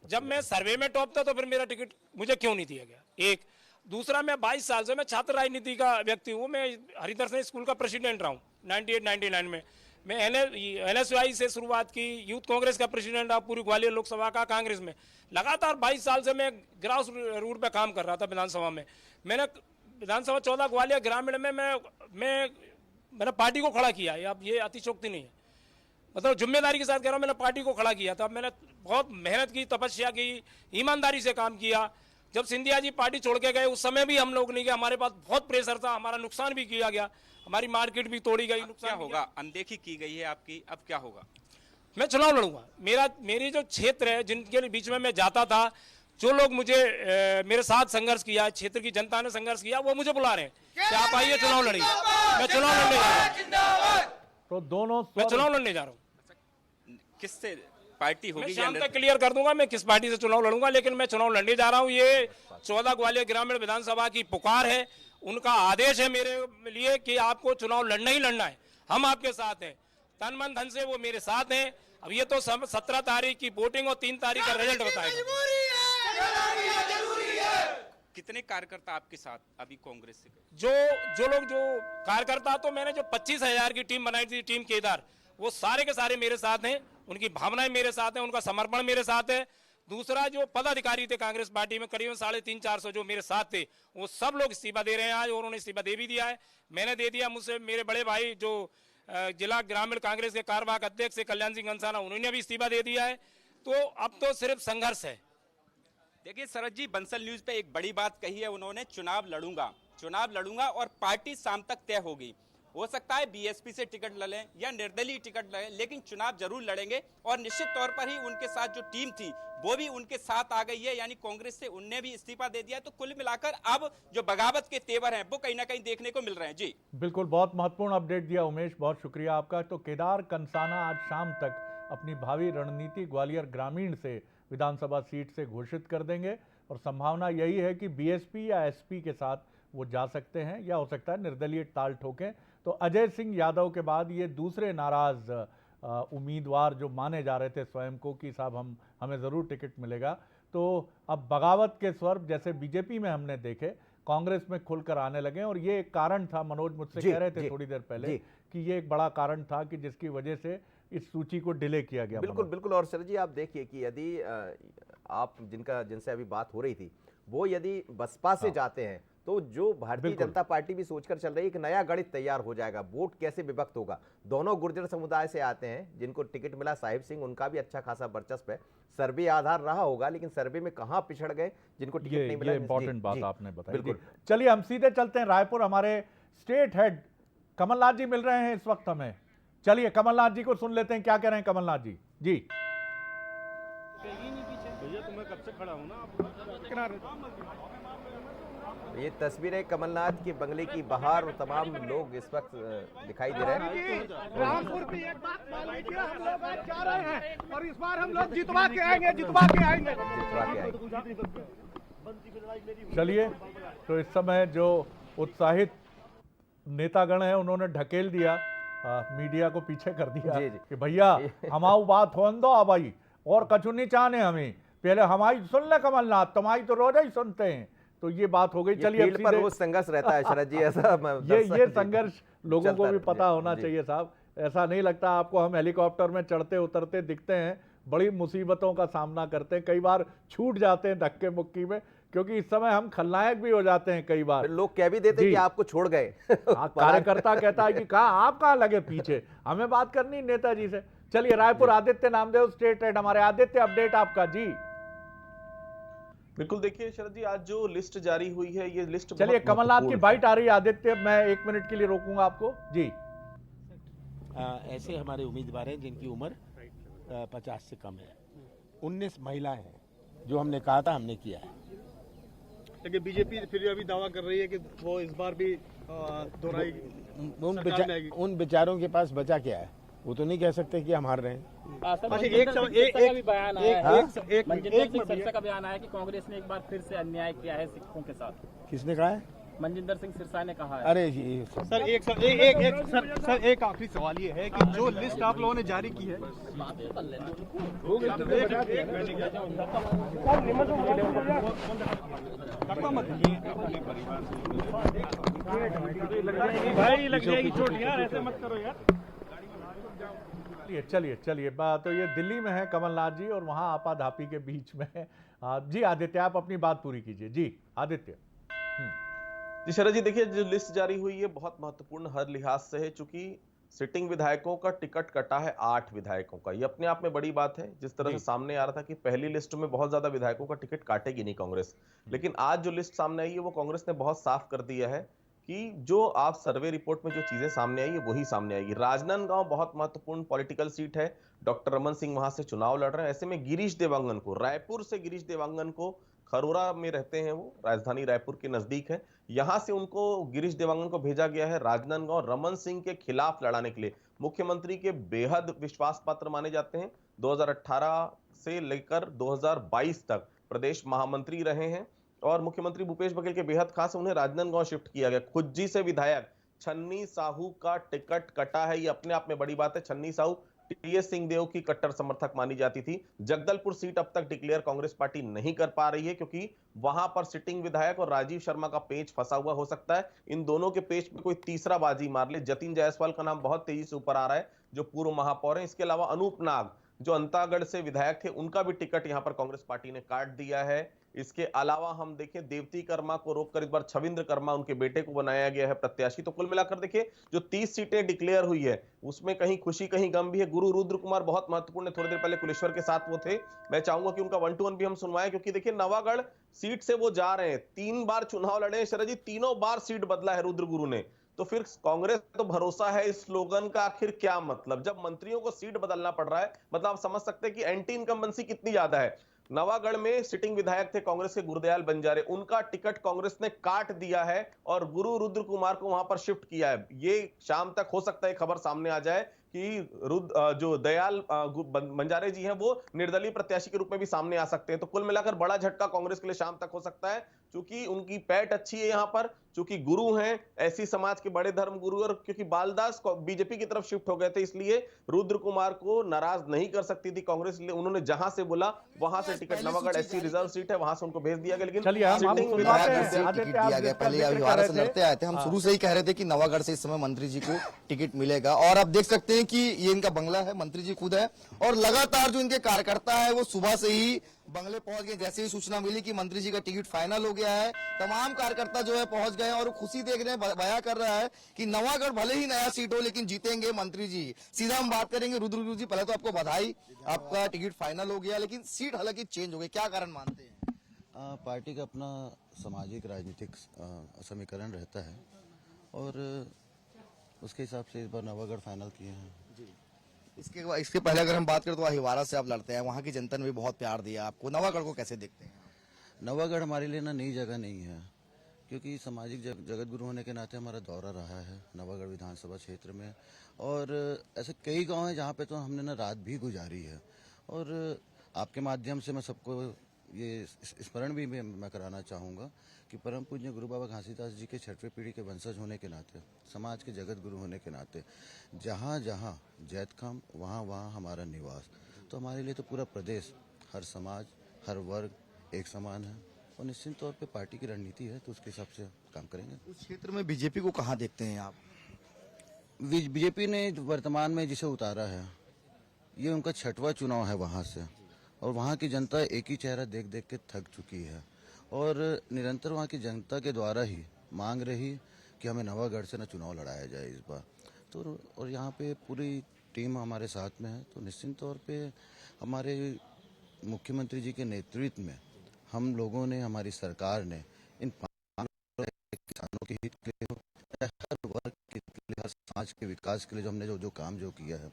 जब मैं सर्वे में टॉप था तो फिर मेरा टिकट मुझे क्यों नहीं दिया गया? एक दूसरा, मैं 22 साल से मैं छात्र राजनीति का व्यक्ति हूँ। मैं हरिदर्शन स्कूल का प्रेसिडेंट रहा हूँ 98-99 में। मैं NSY से शुरुआत की, यूथ कांग्रेस का प्रेसिडेंट रहा पूरी ग्वालियर लोकसभा का कांग्रेस में। लगातार 22 साल से मैं ग्रास रूट पे काम कर रहा था विधानसभा में। मैंने विधानसभा 14 ग्वालियर ग्रामीण में मैंने पार्टी को खड़ा किया है। अब ये अतिशोक्ति नहीं है, मतलब जिम्मेदारी के साथ कह रहा हूँ, मैंने पार्टी को खड़ा किया था। मैंने बहुत मेहनत की, तपस्या की, ईमानदारी से काम किया। जब सिंधिया जी पार्टी छोड़ के गए उस समय भी हम लोग नहीं गए, हमारे पास बहुत प्रेशर था, हमारा नुकसान भी किया गया, हमारी मार्केट भी तोड़ी गई। क्या होगा? अनदेखी की गई है आपकी, अब क्या होगा? मैं चुनाव लड़ूंगा। मेरी जो क्षेत्र है जिनके बीच में मैं जाता था, जो लोग मुझे मेरे साथ संघर्ष किया, क्षेत्र की जनता ने संघर्ष किया, वो मुझे बुला रहे हैं कि आप आइए चुनाव लड़िए। मैं चुनाव लड़ने जा रहा हूँ, तो दोनों मैं चुनाव लड़ने जा रहा हूँ। किससे पार्टी होगी? मैं शाम तक क्लियर कर दूंगा मैं किस पार्टी से चुनाव लड़ूंगा, लेकिन मैं चुनाव लड़ने जा रहा हूं। ये 14 ग्वालियर ग्रामीण विधानसभा की पुकार है, उनका आदेश है मेरे लिए कि आपको चुनाव लड़ना ही लड़ना है। हम आपके साथ हैं, तन मन धन से वो मेरे साथ हैं। अब ये तो 17 तारीख की वोटिंग और 3 तारीख का रिजल्ट बताएगा। कितने कार्यकर्ता आपके साथ अभी कांग्रेस से? जो कार्यकर्ता, तो मैंने जो 25,000 की टीम बनाई थी, टीम केदार, वो सारे के सारे मेरे साथ हैं। उनकी भावनाएं मेरे साथ हैं, उनका समर्पण मेरे साथ है। दूसरा, जो पदाधिकारी थे कांग्रेस पार्टी में करीबन 350-400 जो मेरे साथ थे, वो सब लोग इस्तीफा दे रहे हैं आज, और उन्होंने इस्तीफा दे भी दिया है। मैंने दे दिया, मुझसे मेरे बड़े भाई जो जिला ग्रामीण कांग्रेस के कार्यवाहक अध्यक्ष कल्याण सिंह अंसाना, उन्होंने भी इस्तीफा दे दिया है। तो अब तो सिर्फ संघर्ष है। देखिए शरद जी, बंसल न्यूज पे एक बड़ी बात कही है उन्होंने, चुनाव लड़ूंगा और पार्टी शाम तक तय होगी। हो सकता है बीएसपी से टिकट लड़ें या निर्दलीय टिकट लड़ें, लेकिन चुनाव जरूर लड़ेंगे। और निश्चित तौर पर ही उनके साथ जो टीम थी वो भी उनके साथ आ गई है, यानी कांग्रेस से उनने भी इस्तीफा दे दिया। तो कुल मिलाकर अब जो बगावत के तेवर हैं वो कहीं ना कहीं देखने को मिल रहे हैं। जी बिल्कुल, बहुत महत्वपूर्ण अपडेट दिया उमेश, बहुत शुक्रिया आपका। तो केदार कंसाना आज शाम तक अपनी भावी रणनीति ग्वालियर ग्रामीण से विधानसभा सीट से घोषित कर देंगे, और संभावना यही है कि बीएसपी या एसपी के साथ वो जा सकते हैं, या हो सकता है निर्दलीय ताल ठोकें। तो अजय सिंह यादव के बाद ये दूसरे नाराज उम्मीदवार जो माने जा रहे थे स्वयं को कि साहब हमें ज़रूर टिकट मिलेगा, तो अब बगावत के स्वर जैसे बीजेपी में हमने देखे, कांग्रेस में खुलकर आने लगे। और ये एक कारण था, मनोज मुझसे कह रहे थे थोड़ी देर पहले कि ये एक बड़ा कारण था कि जिसकी वजह से इस सूची को डिले किया गया। बिल्कुल बिल्कुल। और सर जी, आप देखिए कि यदि आप जिनसे अभी बात हो रही थी, वो यदि बसपा से जाते हैं तो जो भारतीय जनता पार्टी भी सोचकर चल रही है, एक नया गणित तैयार हो जाएगा, वोट कैसे विभक्त होगा। दोनों गुर्जर समुदाय से आते हैं, जिनको टिकट मिला साहिब सिंह, उनका भी अच्छा खासा वर्चस्व है। सर्वे आधार रहा होगा, लेकिन सर्वे में कहां पिछड़ गए जिनको टिकट नहीं मिला। इंपॉर्टेंट बात आपने बताई। बिल्कुल, चलिए हम सीधे चलते हैं रायपुर। हमारे स्टेट हेड कमलनाथ जी मिल रहे हैं इस वक्त हमें। चलिए कमलनाथ जी को सुन लेते हैं, क्या कह रहे हैं कमलनाथ जी। जी भैया, तो मैं कब से खड़ा हूं ना, ये तस्वीरें कमलनाथ के बंगले की बाहर, और तमाम लोग इस वक्त दिखाई दे रहे हैं। रामपुर की एक बात मान लीजिए, हम लोग आज जा रहे हैं और इस बार हम लोग जितवा के आएंगे। चलिए, तो इस समय जो उत्साहित नेतागण हैं उन्होंने ढकेल दिया, मीडिया को पीछे कर दिया कि भैया हमारी बात हो दो भाई, और कछु नहीं चाहने हमें, पहले हमारी सुन ले कमलनाथ, तुम्हारी तो रोज ही सुनते हैं। तो ये बात हो गई। चलिए, फील्ड पर रोज संघर्ष रहता है शरद जी, ऐसा ये संघर्ष लोगों को भी पता होना चाहिए साहब। ऐसा नहीं लगता आपको हम हेलीकॉप्टर में चढ़ते उतरते दिखते हैं, बड़ी मुसीबतों का सामना करते हैं, कई बार छूट जाते हैं धक्के मुक्की में, क्योंकि इस समय हम खलनायक भी हो जाते हैं कई बार। लोग कह भी देते हैं कि आपको छोड़ गए। कार्यकर्ता कहता है कि कहा आप कहाँ लगे पीछे, हमें बात करनी नेताजी से। चलिए रायपुर आदित्य नामदेव स्टेट हेड, हमारे आदित्य, अपडेट आपका। जी बिल्कुल, देखिए शरद जी, आज जो लिस्ट जारी हुई है, ये लिस्ट चलिए कमलनाथ की बाइट आ रही है आदित्य, मैं 1 मिनट के लिए रोकूंगा आपको। जी ऐसे हमारे उम्मीदवार हैं जिनकी उम्र 50 से कम है, 19 महिलाएं हैं, जो हमने कहा था हमने किया है। लेकिन बीजेपी फिर अभी दावा कर रही है कि वो इस बार भी दोहराएगी। उन बेचारों के पास बचा क्या है, वो तो नहीं कह सकते कि हम हार रहे हैं। एक बयान आया है, मनजिंदर सिंह सिरसा का बयान आया कि कांग्रेस ने एक बार फिर से अन्याय किया है सिखों के साथ। किसने कहा है? मनजिंदर सिंह सिरसा ने कहा है। अरे जी सर, एक आखिरी सवाल ये है कि जो लिस्ट आप लोगों ने जारी की है, भाई लग जाएगी चोट यार, ऐसे मत करो यार। चलिए तो ये दिल्ली में है कमलनाथ जी, और वहां आपाधापी के बीच में जी आदित्य, आप अपनी बात पूरी कीजिए। जी आदित्य। जी शरद जी, देखिए जो लिस्ट जारी हुई है बहुत महत्वपूर्ण हर लिहाज से है, चूंकि सिटिंग विधायकों का टिकट कटा है 8 विधायकों का। ये अपने आप में बड़ी बात है। जिस तरह से सामने आ रहा था कि पहली लिस्ट में बहुत ज्यादा विधायकों का टिकट काटेगी नहीं कांग्रेस, लेकिन आज जो लिस्ट सामने आई है वो कांग्रेस ने बहुत साफ कर दिया है कि जो आप सर्वे रिपोर्ट में जो चीजें सामने आई है वही सामने आएगी। राजनांदगांव बहुत महत्वपूर्ण पॉलिटिकल सीट है, डॉक्टर रमन सिंह वहां से चुनाव लड़ रहे हैं। ऐसे में गिरीश देवांगन को, रायपुर से गिरीश देवांगन को, खरोरा में रहते हैं वो, राजधानी रायपुर के नजदीक है, यहां से उनको गिरीश देवांगन को भेजा गया है राजनांदगांव रमन सिंह के खिलाफ लड़ाने के लिए। मुख्यमंत्री के बेहद विश्वास पात्र माने जाते हैं, 2018 से लेकर 2022 तक प्रदेश महामंत्री रहे हैं, और मुख्यमंत्री भूपेश बघेल के बेहद खास, उन्हें राजनांदगांव शिफ्ट किया गया। खुज्जी से विधायक छन्नी साहू का टिकट कटा है, ये अपने आप में बड़ी बात है। छन्नी साहू टीएस सिंहदेव की कट्टर समर्थक मानी जाती थी। जगदलपुर सीट अब तक डिक्लेयर कांग्रेस पार्टी नहीं कर पा रही है, क्योंकि वहां पर सिटिंग विधायक और राजीव शर्मा का पेच फंसा हुआ हो सकता है। इन दोनों के पेच में कोई तीसरा बाजी मार ले। जतिन जायसवाल का नाम बहुत तेजी से ऊपर आ रहा है, जो पूर्व महापौर है। इसके अलावा अनूप नाग जो अंतागढ़ से विधायक थे उनका भी टिकट यहां पर कांग्रेस पार्टी ने काट दिया है। इसके अलावा हम देखें देवती कर्मा को रोककर इस बार छविंद्र कर्मा उनके बेटे को बनाया गया है प्रत्याशी। तो कुल मिलाकर देखिए जो 30 सीटें डिक्लेयर हुई है उसमें कहीं खुशी कहीं गम भी है। गुरु रुद्र कुमार बहुत महत्वपूर्ण है, थोड़ी देर पहले कुलेश्वर के साथ वो थे, मैं चाहूंगा कि उनका 1-to-1 भी हम सुनवाएं, क्योंकि देखिए नवागढ़ सीट से वो जा रहे हैं, 3 बार चुनाव लड़े शरद जी, तीनों बार सीट बदला है रुद्र गुरु ने। तो फिर कांग्रेस तो भरोसा है, इस स्लोगन का आखिर क्या मतलब? जब मंत्रियों को सीट बदलना पड़ रहा है, मतलब आप समझ सकते हैं कि एंटी इनकम्बेंसी कितनी ज्यादा है। नवागढ़ में सिटिंग विधायक थे कांग्रेस के गुरदयाल बंजारे, उनका टिकट कांग्रेस ने काट दिया है और गुरु रुद्र कुमार को वहां पर शिफ्ट किया है। ये शाम तक हो सकता है खबर सामने आ जाए कि जो दयाल बंजारे जी हैं वो निर्दलीय प्रत्याशी के रूप में भी सामने आ सकते हैं। तो कुल मिलाकर बड़ा झटका कांग्रेस के लिए शाम तक हो सकता है, क्योंकि उनकी पैठ अच्छी है यहाँ पर, क्योंकि गुरु हैं ऐसी समाज के बड़े धर्म गुरु, और क्योंकि बालदास बीजेपी की तरफ शिफ्ट हो गए थे, इसलिए रुद्र कुमार को नाराज नहीं कर सकती थी कांग्रेस, इसलिए उन्होंने जहां से बोला वहां से ticket, Navagarh SC reserve seat है वहां से उनको भेज दिया गया। लेकिन टिकट दिया गया, पहले अभिवारा से लड़ते आए थे, हम शुरू से ही कह रहे थे कि नवागढ़ से इस समय मंत्री जी को टिकट मिलेगा, और आप देख सकते हैं कि ये इनका बंगला है, मंत्री जी खुद है, और लगातार जो इनके कार्यकर्ता है वो सुबह से ही बंगले पहुंच गए। जैसे ही सूचना मिली कि मंत्री जी का टिकट फाइनल हो गया है, तमाम कार्यकर्ता जो है पहुंच गए और खुशी देख रहे हैं, बयां कर रहा है कि नवागढ़ भले ही नया सीट हो लेकिन जीतेंगे मंत्री जी। सीधा हम बात करेंगे रुद्र गुरु जी, पहले तो आपको बधाई, आपका टिकट फाइनल हो गया, लेकिन सीट हालांकि चेंज हो गई, क्या कारण मानते हैं? पार्टी का अपना सामाजिक राजनीतिक समीकरण रहता है और उसके हिसाब से इस बार नवागढ़ फाइनल किए हैं। इसके पहले अगर हम बात करें तो अहिवारा से आप लड़ते हैं, वहाँ की जनता ने भी बहुत प्यार दिया आपको, नवागढ़ को कैसे देखते हैं? नवागढ़ हमारे लिए ना नई जगह नहीं है, क्योंकि सामाजिक जगत गुरु होने के नाते हमारा दौरा रहा है नवागढ़ विधानसभा क्षेत्र में, और ऐसे कई गांव हैं जहाँ पे तो हमने ना रात भी गुजारी है। और आपके माध्यम से मैं सबको ये स्मरण भी मैं कराना चाहूँगा कि परम पूज्य गुरु बाबा घासीदास जी के 6वीं पीढ़ी के वंशज होने के नाते, समाज के जगत गुरु होने के नाते, जहाँ जहाँ जैतखाम वहाँ वहाँ हमारा निवास। तो हमारे लिए तो पूरा प्रदेश, हर समाज, हर वर्ग एक समान है, और निश्चित तौर पे पार्टी की रणनीति है तो उसके हिसाब से काम करेंगे। उस क्षेत्र में बीजेपी को कहाँ देखते हैं आप? बीजेपी ने वर्तमान में जिसे उतारा है, ये उनका 6वां चुनाव है वहाँ से, और वहाँ की जनता एक ही चेहरा देख देख के थक चुकी है, और निरंतर वहाँ की जनता के द्वारा ही मांग रही कि हमें नवागढ़ से न चुनाव लड़ाया जाए इस बार। तो और यहाँ पे पूरी टीम हमारे साथ में है, तो निश्चित तौर पे हमारे मुख्यमंत्री जी के नेतृत्व में हम लोगों ने, हमारी सरकार ने इन किसानों के हित के लिए, हर वर्ग के लिए, हर समाज के विकास के लिए जो हमने जो काम जो किया है,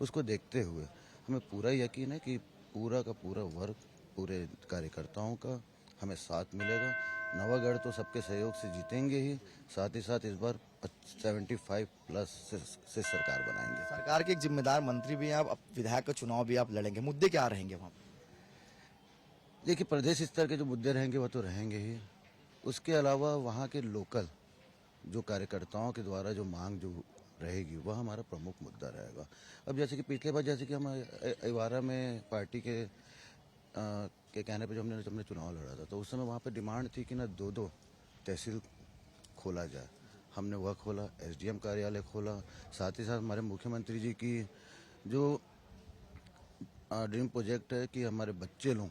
उसको देखते हुए हमें पूरा यकीन है कि पूरा का पूरा वर्ग, पूरे कार्यकर्ताओं का हमें साथ मिलेगा। नवागढ़ तो सबके सहयोग से जीतेंगे ही, साथ ही साथ इस बार 75+ से सरकार बनाएंगे। सरकार के एक जिम्मेदार मंत्री भी हैं आप, विधायक का चुनाव भी आप लड़ेंगे, मुद्दे क्या रहेंगे वहाँ? देखिए, प्रदेश स्तर के जो मुद्दे रहेंगे वो तो रहेंगे ही, उसके अलावा वहाँ के लोकल जो कार्यकर्ताओं के द्वारा जो मांग जो रहेगी वह हमारा प्रमुख मुद्दा रहेगा। अब जैसे कि पिछले बार जैसे कि हम अहिवारा में पार्टी के कहने पे जो हमने चुनाव लड़ा था, तो उस समय वहाँ पे डिमांड थी कि ना 2 तहसील खोला जाए, हमने वह खोला, एसडीएम कार्यालय खोला, साथ ही साथ हमारे मुख्यमंत्री जी की जो ड्रीम प्रोजेक्ट है कि हमारे बच्चे लोग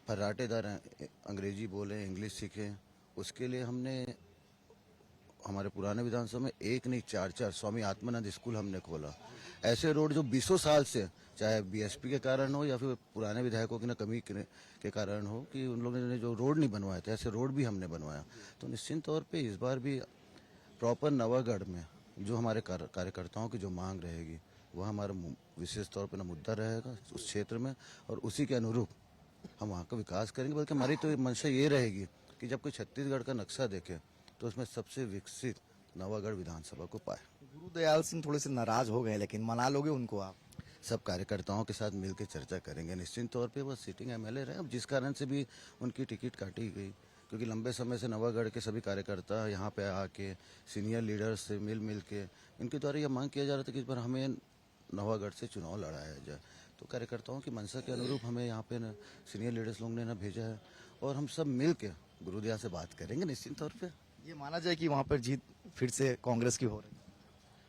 फर्राटेदार अंग्रेजी बोलें, इंग्लिश सीखें, उसके लिए हमने हमारे पुराने विधानसभा में 1 नहीं 4 स्वामी आत्मानंद स्कूल हमने खोला। ऐसे रोड जो 20 साल से, चाहे बीएसपी के कारण हो या फिर पुराने विधायकों की न कमी के कारण हो, कि उन लोगों ने जो रोड नहीं बनवाए थे, ऐसे रोड भी हमने बनवाया। तो निश्चित तौर पे इस बार भी प्रॉपर नवागढ़ में जो हमारे कार्यकर्ताओं की जो मांग रहेगी वह हमारा विशेष तौर पर मुद्दा रहेगा उस क्षेत्र में, और उसी के अनुरूप हम वहाँ का विकास करेंगे। बल्कि हमारी तो मंशा ये रहेगी कि जब कोई छत्तीसगढ़ का नक्शा देखे तो उसमें सबसे विकसित नवागढ़ विधानसभा को पाए। गुरुदयाल सिंह थोड़े से नाराज हो गए, लेकिन मना लोगे उनको आप? सब कार्यकर्ताओं के साथ मिलकर चर्चा करेंगे, निश्चित तौर पे वो सिटिंग एमएलए रहे। अब जिस कारण से भी उनकी टिकट काटी गई, क्योंकि लंबे समय से नवागढ़ के सभी कार्यकर्ता यहाँ पे आके सीनियर लीडर्स से मिल के इनके द्वारा यह मांग किया जा रहा था कि इस बार हमें नवागढ़ से चुनाव लड़ाया जाए। तो कार्यकर्ताओं की मंशा के अनुरूप हमें यहाँ पे सीनियर लीडर्स लोगों ने भेजा है, और हम सब मिल के गुरुदयाल से बात करेंगे निश्चित तौर पर। ये माना जाए कि वहाँ पर जीत फिर से कांग्रेस की हो रही है?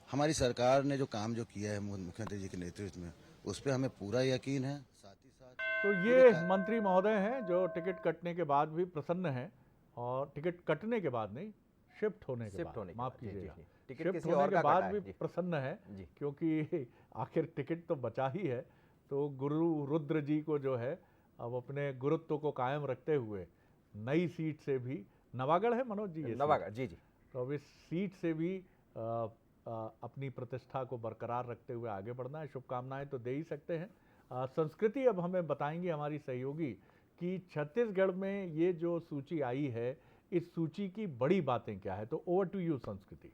हमारी सरकार ने जो काम जो किया है मुख्यमंत्री जी के नेतृत्व में, उस पर हमें पूरा यकीन है। साथ ही साथ तो ये मंत्री महोदय हैं जो टिकट कटने के बाद भी प्रसन्न हैं, और टिकट कटने के बाद नहीं, शिफ्ट होने के बाद, माफ कीजिएगा, टिकट शिफ्ट किसी होने और के का बाद कटा भी है। जी। प्रसन्न है, क्योंकि आखिर टिकट तो बचा ही है। तो गुरु रुद्र जी को जो है अब अपने गुरुत्व को कायम रखते हुए नई सीट से भी, नवागढ़ है मनोज जी, ये नवागढ़, जी जी, तो अब इस सीट से भी अपनी प्रतिष्ठा को बरकरार रखते हुए आगे बढ़ना है। शुभकामनाएं तो दे ही सकते हैं। संस्कृति अब हमें बताएंगी हमारी सहयोगी कि छत्तीसगढ़ में ये जो सूची आई है, इस सूची की बड़ी बातें क्या है। तो ओवर टू यू संस्कृति।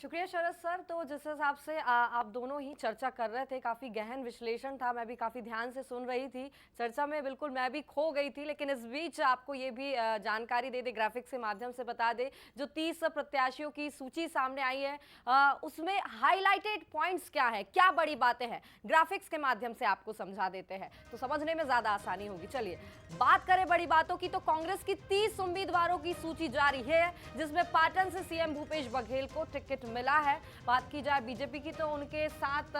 शुक्रिया शरद सर। तो जिस हिसाब से आप दोनों ही चर्चा कर रहे थे, काफ़ी गहन विश्लेषण था, मैं भी काफ़ी ध्यान से सुन रही थी चर्चा में, बिल्कुल मैं भी खो गई थी। लेकिन इस बीच आपको ये भी जानकारी दे दे, ग्राफिक्स के माध्यम से बता दे, जो 30 प्रत्याशियों की सूची सामने आई है उसमें हाईलाइटेड पॉइंट्स क्या है, क्या बड़ी बातें हैं, ग्राफिक्स के माध्यम से आपको समझा देते हैं तो समझने में ज़्यादा आसानी होगी। चलिए बात करें बड़ी बातों की, तो कांग्रेस की 30 उम्मीदवारों की सूची जारी है, जिसमें पाटन से सीएम भूपेश बघेल को टिकट मिला है। बात की जाए बीजेपी की, तो उनके साथ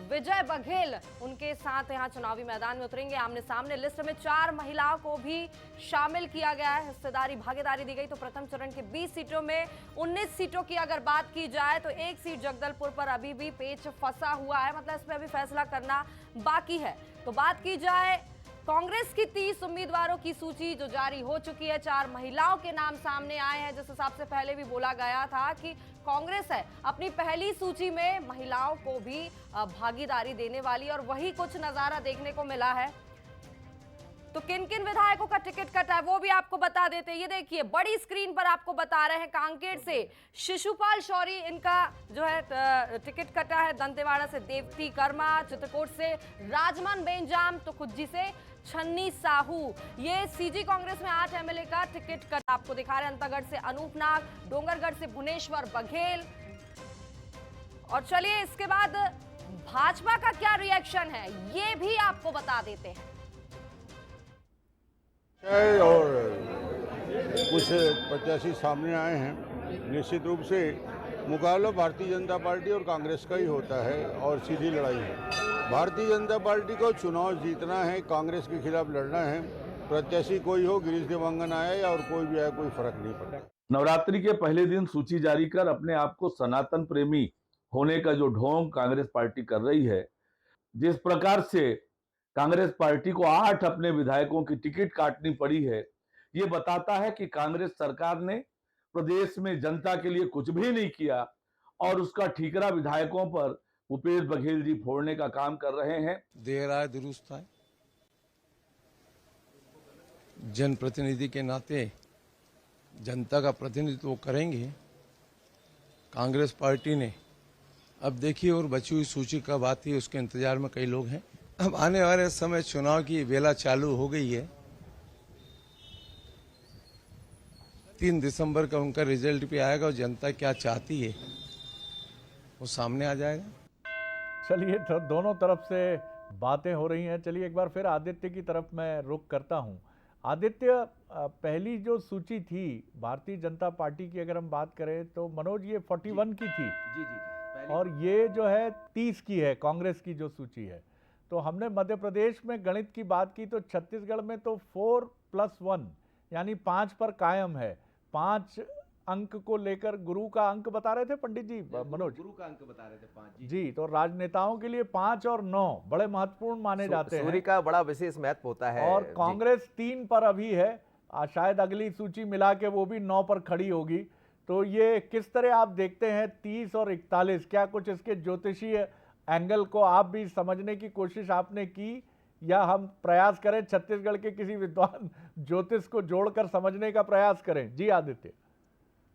विजय बघेल उनके साथ यहां चुनावी मैदान में उतरेंगे आमने सामने। लिस्ट में 4 महिलाओं को भी शामिल किया गया है, हिस्सेदारी भागीदारी दी गई। तो प्रथम चरण के 20 सीटों में 19 सीटों की अगर बात की जाए तो एक सीट जगदलपुर पर अभी भी पेच फंसा हुआ है, मतलब इसमें अभी फैसला करना बाकी है। तो बात की जाए कांग्रेस की 30 उम्मीदवारों की सूची जो जारी हो चुकी है, 4 महिलाओं के नाम सामने आए हैं। जिस हिसाब से पहले भी बोला गया था कि कांग्रेस है अपनी पहली सूची में महिलाओं को भी भागीदारी देने वाली, और वही कुछ नजारा देखने को मिला है। तो किन किन विधायकों का टिकट कटा है वो भी आपको बता देते हैं। ये देखिए बड़ी स्क्रीन पर आपको बता रहे हैं, कांकेर से शिशुपाल शौरी, इनका जो है टिकट कटा है। दंतेवाड़ा से देवती कर्मा, चित्रकूट से राजमन बेंजाम, तो खुज्जी से छन्नी साहू। ये सीजी कांग्रेस में 8 एमएलए का टिकट कट आपको दिखा रहे हैं। अंतागढ़ से अनूप नाग, डोंगरगढ़ से भुवनेश्वर बघेल। और चलिए इसके बाद भाजपा का क्या रिएक्शन है ये भी आपको बता देते हैं। और कुछ प्रत्याशी सामने आए हैं। निश्चित रूप से मुकाबला भारतीय जनता पार्टी और कांग्रेस का ही होता है और सीधी लड़ाई है। भारतीय जनता पार्टी को चुनाव जीतना है, कांग्रेस के खिलाफ लड़ना है। प्रत्याशी कोई हो, गिरीश देवांगन आए या और कोई भी आए, कोई फर्क नहीं पड़ता। नवरात्रि के पहले दिन सूची जारी कर अपने आप को सनातन प्रेमी होने का जो ढोंग कांग्रेस पार्टी कर रही है, जिस प्रकार से कांग्रेस पार्टी को 8 अपने विधायकों की टिकट काटनी पड़ी है, ये बताता है कि कांग्रेस सरकार ने प्रदेश में जनता के लिए कुछ भी नहीं किया और उसका ठीकरा विधायकों पर भूपेश बघेल जी फोड़ने का काम कर रहे हैं। देर आए दुरुस्त आए। जनप्रतिनिधि के नाते जनता का प्रतिनिधित्व करेंगे कांग्रेस पार्टी ने। अब देखिए और बची हुई सूची कब आती है उसके इंतजार में कई लोग हैं। अब आने वाले समय चुनाव की वेला चालू हो गई है। 3 दिसंबर का उनका रिजल्ट भी आएगा और जनता क्या चाहती है वो सामने आ जाएगा। चलिए तो दोनों तरफ से बातें हो रही हैं। चलिए एक बार फिर आदित्य की तरफ मैं रुख करता हूं। आदित्य, पहली जो सूची थी भारतीय जनता पार्टी की अगर हम बात करें तो मनोज ये 41 की थी जी और ये जो है 30 की है कांग्रेस की जो सूची है। तो हमने मध्य प्रदेश में गणित की बात की तो छत्तीसगढ़ में तो 4+1 यानी 5 पर कायम है। 5 अंक को लेकर गुरु का अंक बता रहे थे पंडित जी मनोज, गुरु का अंक बता रहे थे 5 जी। तो राजनेताओं के लिए 5 और 9 बड़े महत्वपूर्ण माने जाते हैं। सूर्य का बड़ा विशेष महत्व होता है। और कांग्रेस 3 पर अभी है, शायद अगली सूची मिला के वो भी 9 पर खड़ी होगी। तो ये किस तरह आप देखते हैं 30 और 41, क्या कुछ इसके ज्योतिषीय एंगल को आप भी समझने की कोशिश आपने की, या हम प्रयास करें छत्तीसगढ़ के किसी विद्वान ज्योतिष को जोड़कर समझने का प्रयास करें? जी आदित्य।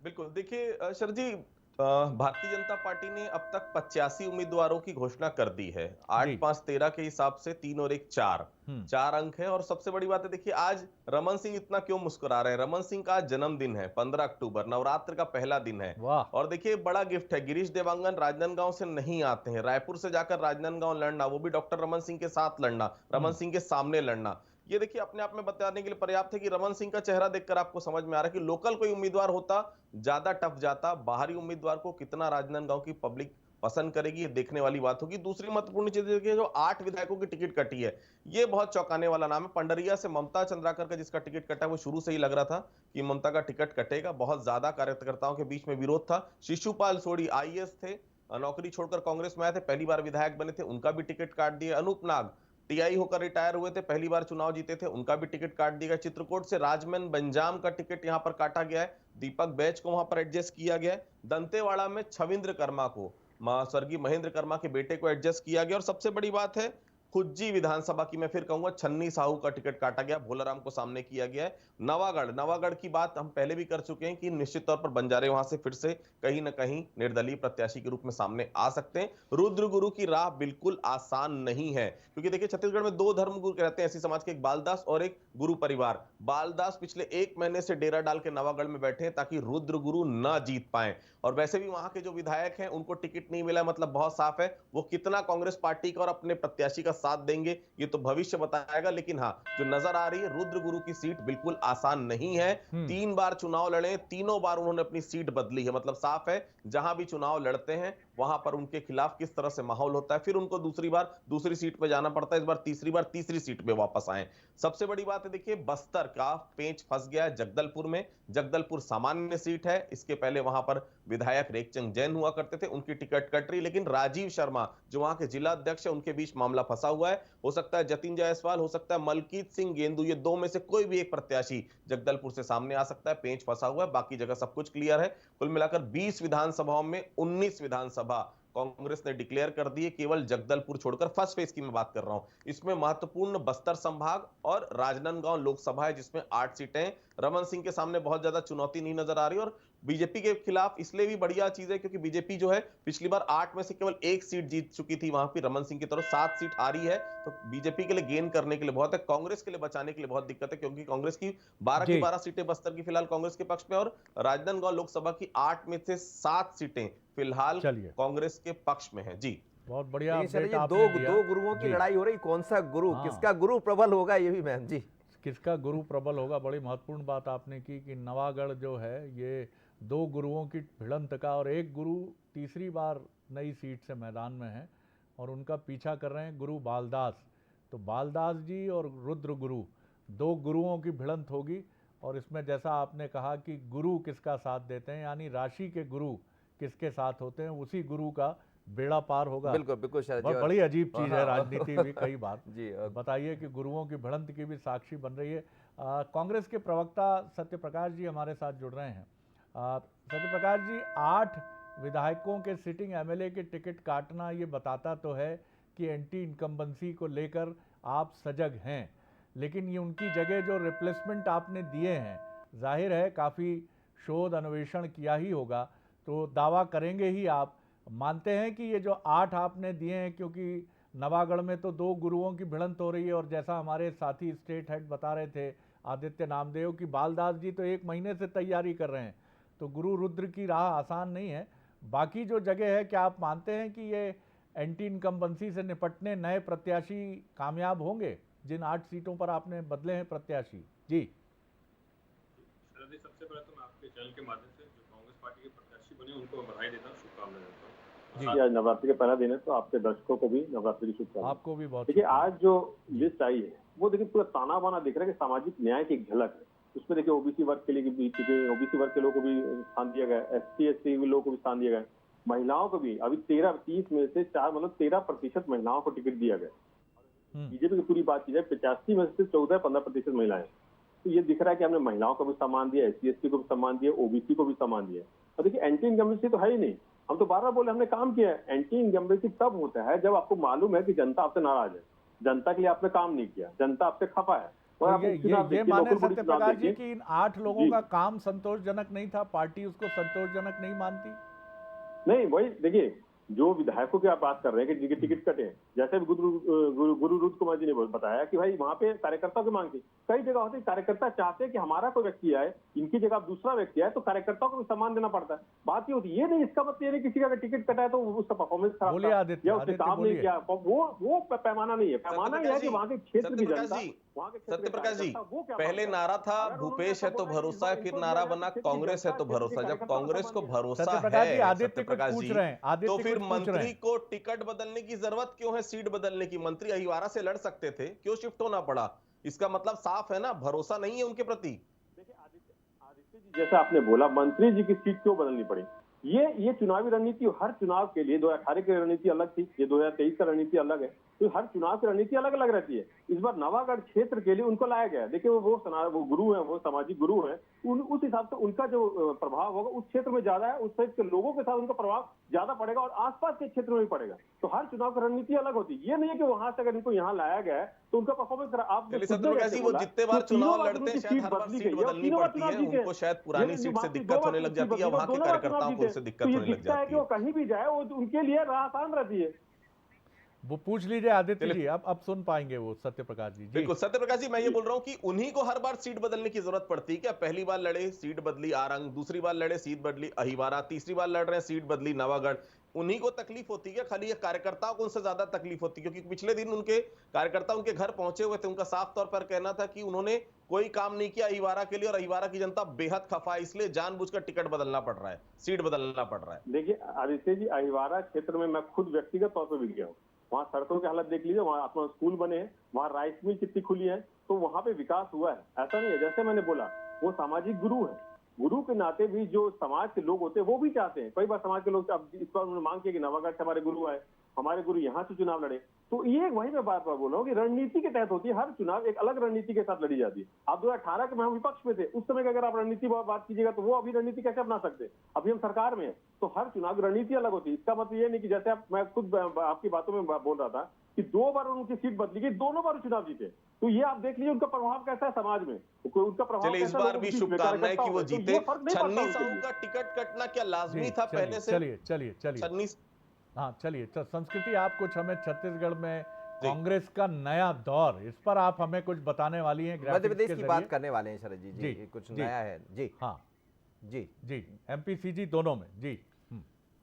बिल्कुल, देखिए शरद जी, भारतीय जनता पार्टी ने अब तक 85 उम्मीदवारों की घोषणा कर दी है। 8, 5, 13 के हिसाब से 3 और 1 4 अंक है। और सबसे बड़ी बात है, देखिए आज रमन सिंह इतना क्यों मुस्कुरा रहे हैं? रमन सिंह का जन्मदिन है 15 अक्टूबर, नवरात्र का पहला दिन है। और देखिए बड़ा गिफ्ट है, गिरीश देवांगन राजनांदगांव से नहीं आते हैं, रायपुर से जाकर राजनांदगांव लड़ना, वो भी डॉक्टर रमन सिंह के साथ लड़ना, रमन सिंह के सामने लड़ना, ये देखिए अपने आप में बताने के लिए पर्याप्त है कि रमन सिंह का चेहरा देखकर आपको समझ में आ रहा है कि लोकल कोई उम्मीदवार होता ज्यादा टफ जाता, बाहरी उम्मीदवार को कितना राजनांदगांव की पब्लिक पसंद करेगी, ये देखने वाली बात होगी। दूसरी महत्वपूर्ण चीज देखिए, जो 8 विधायकों की टिकट कटी है, ये बहुत चौंकाने वाला नाम है। पंडरिया से ममता चंद्राकर का जिसका टिकट कटा, वो शुरू से ही लग रहा था कि ममता का टिकट कटेगा। बहुत ज्यादा कार्यकर्ताओं के बीच में विरोध था। शिशुपाल सोढ़ी IAS थे, नौकरी छोड़कर कांग्रेस में आए थे, पहली बार विधायक बने थे, उनका भी टिकट काट दिया। अनूप नाग TI होकर रिटायर हुए थे, पहली बार चुनाव जीते थे, उनका भी टिकट काट दिया गया। चित्रकूट से राजमन बंजाम का टिकट यहां पर काटा गया है, दीपक बैच को वहां पर एडजस्ट किया गया है। दंतेवाड़ा में छविंद्र कर्मा को, स्वर्गीय महेंद्र कर्मा के बेटे को एडजस्ट किया गया। और सबसे बड़ी बात है, खुज्जी विधानसभा की मैं फिर कहूंगा, छन्नी साहू का टिकट काटा गया, भोलाराम को सामने किया गया है। नवागढ़ की बात हम पहले भी कर चुके हैं कि निश्चित तौर पर बंजारे वहां से फिर से कहीं ना कहीं निर्दलीय प्रत्याशी के रूप में सामने आ सकते हैं। रुद्र गुरु की राह बिल्कुल आसान नहीं है, क्योंकि देखिए छत्तीसगढ़ में 2 धर्मगुरु रहते हैं ऐसी समाज के, एक बालदास और एक गुरु परिवार। बालदास पिछले 1 महीने से डेरा डाल के नवागढ़ में बैठे हैं ताकि रुद्र गुरु न जीत पाए। और वैसे भी वहां के जो विधायक हैं उनको टिकट नहीं मिला, मतलब बहुत साफ है वो कितना कांग्रेस पार्टी का और अपने प्रत्याशी का साथ देंगे ये तो भविष्य बताएगा। लेकिन हाँ, जो नजर आ रही है, रुद्र गुरु की सीट बिल्कुल आसान नहीं है। 3 बार चुनाव लड़े, तीनों बार उन्होंने अपनी सीट बदली है। मतलब साफ है, जहां भी चुनाव लड़ते हैं वहां पर उनके खिलाफ किस तरह से माहौल होता है, फिर उनको दूसरी बार दूसरी सीट पे जाना पड़ता है, इस बार तीसरी सीट पे वापस आए। सबसे बड़ी बात है, देखिए बस्तर का पेंच फंस गया है जगदलपुर में। जगदलपुर सामान्य सीट है, इसके पहले वहां पर विधायक रेखचंद जैन हुआ करते थे, उनकी टिकट कट रही, लेकिन राजीव शर्मा जो वहां के जिला अध्यक्ष है उनके बीच मामला फंसा हुआ है। हो सकता है जतिन जायसवाल, हो सकता है मलकीत सिंह गेंदू, ये 2 में से कोई भी एक प्रत्याशी जगदलपुर से सामने आ सकता है। पेंच फंसा हुआ है, बाकी जगह सब कुछ क्लियर है। कुल मिलाकर 20 विधानसभाओं में 19 विधानसभा कांग्रेस ने डिक्लेयर कर दी है, केवल जगदलपुर छोड़कर। फर्स्ट फेज की मैं बात कर रहा हूं, इसमें महत्वपूर्ण बस्तर संभाग और राजनांदगांव लोकसभा है जिसमें 8 सीटें हैं। रमन सिंह के सामने बहुत ज्यादा चुनौती नहीं नजर आ रही, और बीजेपी के खिलाफ इसलिए भी बढ़िया चीज है क्योंकि बीजेपी जो है पिछली बार 8 में से केवल 1 सीट जीत चुकी थी, वहां पर रमन सिंह की तरफ 7 सीट हारी है। तो बीजेपी के लिए गेन करने के लिए बहुत है, कांग्रेस के लिए बचाने के लिए बहुत दिक्कत है, क्योंकि कांग्रेस की 12 की 12 सीटें बस्तर की फिलहाल कांग्रेस के पक्ष में, और राजनांदगांव लोकसभा की 8 में से 7 सीटें फिलहाल कांग्रेस के पक्ष में है। जी बहुत बढ़िया। दो गुरुओं की लड़ाई हो रही, कौन सा गुरु, किसका गुरु प्रबल होगा, ये भी मैम जी किसका गुरु प्रबल होगा। बड़ी महत्वपूर्ण बात आपने की कि नवागढ़ जो है ये 2 गुरुओं की भिड़ंत का, और एक गुरु तीसरी बार नई सीट से मैदान में है और उनका पीछा कर रहे हैं गुरु बालदास। तो बालदास जी और रुद्र गुरु, 2 गुरुओं की भिड़ंत होगी। और इसमें जैसा आपने कहा कि गुरु किसका साथ देते हैं, यानी राशि के गुरु किसके साथ होते हैं, उसी गुरु का बेड़ा पार होगा। बिल्कुल बिल्कुल शरद जी, बहुत बड़ी अजीब चीज है राजनीति भी कई बार। जी बताइए कि गुरुओं की भिड़ंत की भी साक्षी बन रही है। कांग्रेस के प्रवक्ता सत्यप्रकाश जी हमारे साथ जुड़ रहे हैं। सत्यप्रकाश जी, 8 विधायकों के सिटिंग MLA के टिकट काटना ये बताता तो है कि एंटी इनकम्बेंसी को लेकर आप सजग हैं, लेकिन ये उनकी जगह जो रिप्लेसमेंट आपने दिए हैं, जाहिर है काफ़ी शोध अन्वेषण किया ही होगा, तो दावा करेंगे ही आप, मानते हैं कि ये जो 8 आपने दिए हैं, क्योंकि नवागढ़ में तो 2 गुरुओं की भिड़ंत हो रही है, और जैसा हमारे साथी स्टेट हेड बता रहे थे आदित्य नामदेव की बालदास जी तो 1 महीने से तैयारी कर रहे हैं, तो गुरु रुद्र की राह आसान नहीं है। बाकी जो जगह है, क्या आप मानते हैं कि ये एंटी इनकम्बेंसी से निपटने नए प्रत्याशी कामयाब होंगे, जिन 8 सीटों पर आपने बदले हैं प्रत्याशी? जी सबसे पहले तो मैं आपके चैनल के माध्यम से जो कांग्रेस पार्टी के प्रत्याशी बने उनको बधाई देता हूँ, शुभकामनाएं देता हूँ। आज नवरात्रि का पहला दिन है, तो आपके दर्शकों को भी नवरात्रि की शुभकामनाएं। आपको भी बहुत। देखिए आज जो लिस्ट आई है वो देखिए पूरा ताना बाना दिख रहा है कि सामाजिक न्याय की एक झलक है। उसमें देखिए ओबीसी वर्ग के लिए भी, ओबीसी वर्ग के लोगों को भी स्थान दिया गया, SC/ST लोगों को भी स्थान दिया गया, महिलाओं को भी अभी 30 में से 4 मतलब 13% महिलाओं को टिकट दिया गया। बीजेपी की पूरी बात की जाए 85 में से 14-15% महिलाएं, तो ये दिख रहा है कि हमने महिलाओं को भी सम्मान दिया, SC/ST को भी सम्मान दिया, ओबीसी को भी सम्मान दिया। और देखिए एंटी इनकम्बेंसी तो है ही नहीं, हम तो बार-बार बोले हमने काम किया है। एंटी इनकम्बेंसी तब होता है जब आपको मालूम है कि जनता आपसे नाराज है, जनता के लिए आपने काम नहीं किया, जनता आपसे खफा है। और तो ये माने सत्यप्रकाश जी कि इन 8 लोगों का काम संतोषजनक नहीं था, पार्टी उसको संतोषजनक नहीं मानती? नहीं, वही देखिए जो विधायकों की आप बात कर रहे हैं कि जिनके टिकट कटे, जैसे गुरु रुद्र कुमार जी ने बताया कि भाई वहाँ पे कार्यकर्ताओं की मांग थी। कई जगह होती है कार्यकर्ता चाहते हैं कि हमारा कोई व्यक्ति आए, इनकी जगह दूसरा व्यक्ति आए, तो कार्यकर्ताओं को भी सम्मान देना पड़ता है। बात ये होती है, ये नहीं इसका मतलब ये नहीं किसी का टिकट कटा है तो उसका परफॉर्मेंस खराब था या उसने काम नहीं किया, वो पैमाना नहीं है। पैमाना यह है कि वहाँ के क्षेत्र की जनता, सत्यप्रकाश जी, पहले नारा था भूपेश है तो भरोसा है, फिर नारा बना कांग्रेस है तो भरोसा। जब कांग्रेस को भरोसा है आदित्य कुछ पूछ रहे हैं, तो फिर पूछ रहे मंत्री हैं। को टिकट बदलने की जरूरत क्यों है? सीट बदलने की, मंत्री अहिवारा से लड़ सकते थे, क्यों शिफ्ट होना पड़ा? इसका मतलब साफ है ना, भरोसा नहीं है उनके प्रति। जैसा आपने बोला, मंत्री जी की सीट क्यों बदलनी पड़ी? ये चुनावी रणनीति हर चुनाव के लिए 2018 की रणनीति अलग थी, ये 2023 का रणनीति अलग है, तो हर चुनाव की रणनीति अलग अलग रहती है। इस बार नवागढ़ क्षेत्र के लिए उनको लाया गया। देखिए वो गुरु हैं, वो सामाजिक गुरु हैं, उस हिसाब से उनका जो प्रभाव होगा उस क्षेत्र में ज्यादा है, उस क्षेत्र के लोगों के साथ उनका प्रभाव ज्यादा पड़ेगा और आसपास के क्षेत्र में भी पड़ेगा। तो हर चुनाव की रणनीति अलग होती है। ये नहीं है कि वहां से अगर इनको यहाँ लाया गया है तो उनका परफॉर्मेंस आप वो जितने बार चुनाव लड़ते हैं शायद हर बार सीट बदलनी पड़ती है, उनको शायद पुरानी सीट से दिक्कत होने लग जाती है, वहां के कार्यकर्ताओं को उससे दिक्कत होने लग जाती है। वो कहीं भी जाए वो उनके लिए राह आसान रहती है। वो पूछ लीजिए आदित्य जी, अब सुन पाएंगे वो सत्य प्रकाश जी। बिल्कुल सत्य प्रकाश जी, मैं ये बोल रहा हूँ कि उन्हीं को हर बार सीट बदलने की जरूरत पड़ती है क्या? पहली बार लड़े सीट बदली आरंग, दूसरी बार लड़े सीट बदली अहिवारा, तीसरी बार लड़ रहे हैं सीट बदली नवागढ़। उन्हीं को तकलीफ होती है खाली, ये कार्यकर्ताओं को उनसे ज्यादा तकलीफ होती है? क्योंकि पिछले दिन उनके कार्यकर्ता उनके घर पहुंचे हुए थे, उनका साफ तौर पर कहना था कि उन्होंने कोई काम नहीं किया अहिवारा के लिए और अहिवारा की जनता बेहद खफा है, इसलिए जानबूझकर टिकट बदलना पड़ रहा है, सीट बदलना पड़ रहा है। देखिए आदित्य जी, अहिवारा क्षेत्र में मैं खुद व्यक्तिगत तौर पर भी गया हूँ। वहाँ सड़कों की हालत देख लीजिए, वहाँ अपना स्कूल बने हैं, वहाँ राइस मिल कितनी खुली है, तो वहाँ पे विकास हुआ है। ऐसा नहीं है, जैसे मैंने बोला वो सामाजिक गुरु है, गुरु के नाते भी जो समाज के लोग होते हैं वो भी चाहते हैं। कई बार समाज के लोग अब इस बार उन्होंने मांग किया कि नवागढ़ से हमारे गुरु आए, हमारे गुरु यहाँ से चुनाव लड़े। तो ये वही मैं बार बार बोल रहा हूँ कि रणनीति के तहत होती है, हर चुनाव एक अलग रणनीति के साथ लड़ी जाती है। आप 2018 के में हम विपक्ष में थे, उस समय की अगर आप रणनीति बात कीजिएगा तो वो अभी रणनीति कैसे अपना सकते? अभी हम सरकार में है, तो हर चुनाव रणनीति अलग होती है। इसका मतलब ये नहीं कि जैसे मैं खुद आपकी बातों में बोल रहा था कि 2 बार उनकी सीट बदली गई, दोनों बार चुनाव जीते, तो ये आप देख लीजिए उनका प्रभाव कैसा है समाज में, उनका प्रभाव। चलिए इस बार भी शुभकामनाएं कि वो जीते। छन्नी साहू का टिकट कटना क्या लाजमी था पहले से? चलिए हाँ चलिए, संस्कृति आप कुछ हमें छत्तीसगढ़ में कांग्रेस का नया दौर, इस पर आप हमें कुछ बताने वाली हैं? मध्य प्रदेश की बात करने वाले हैं शरद जी, कुछ नया है जी। हाँ जी एमपीसीजी दोनों में जी।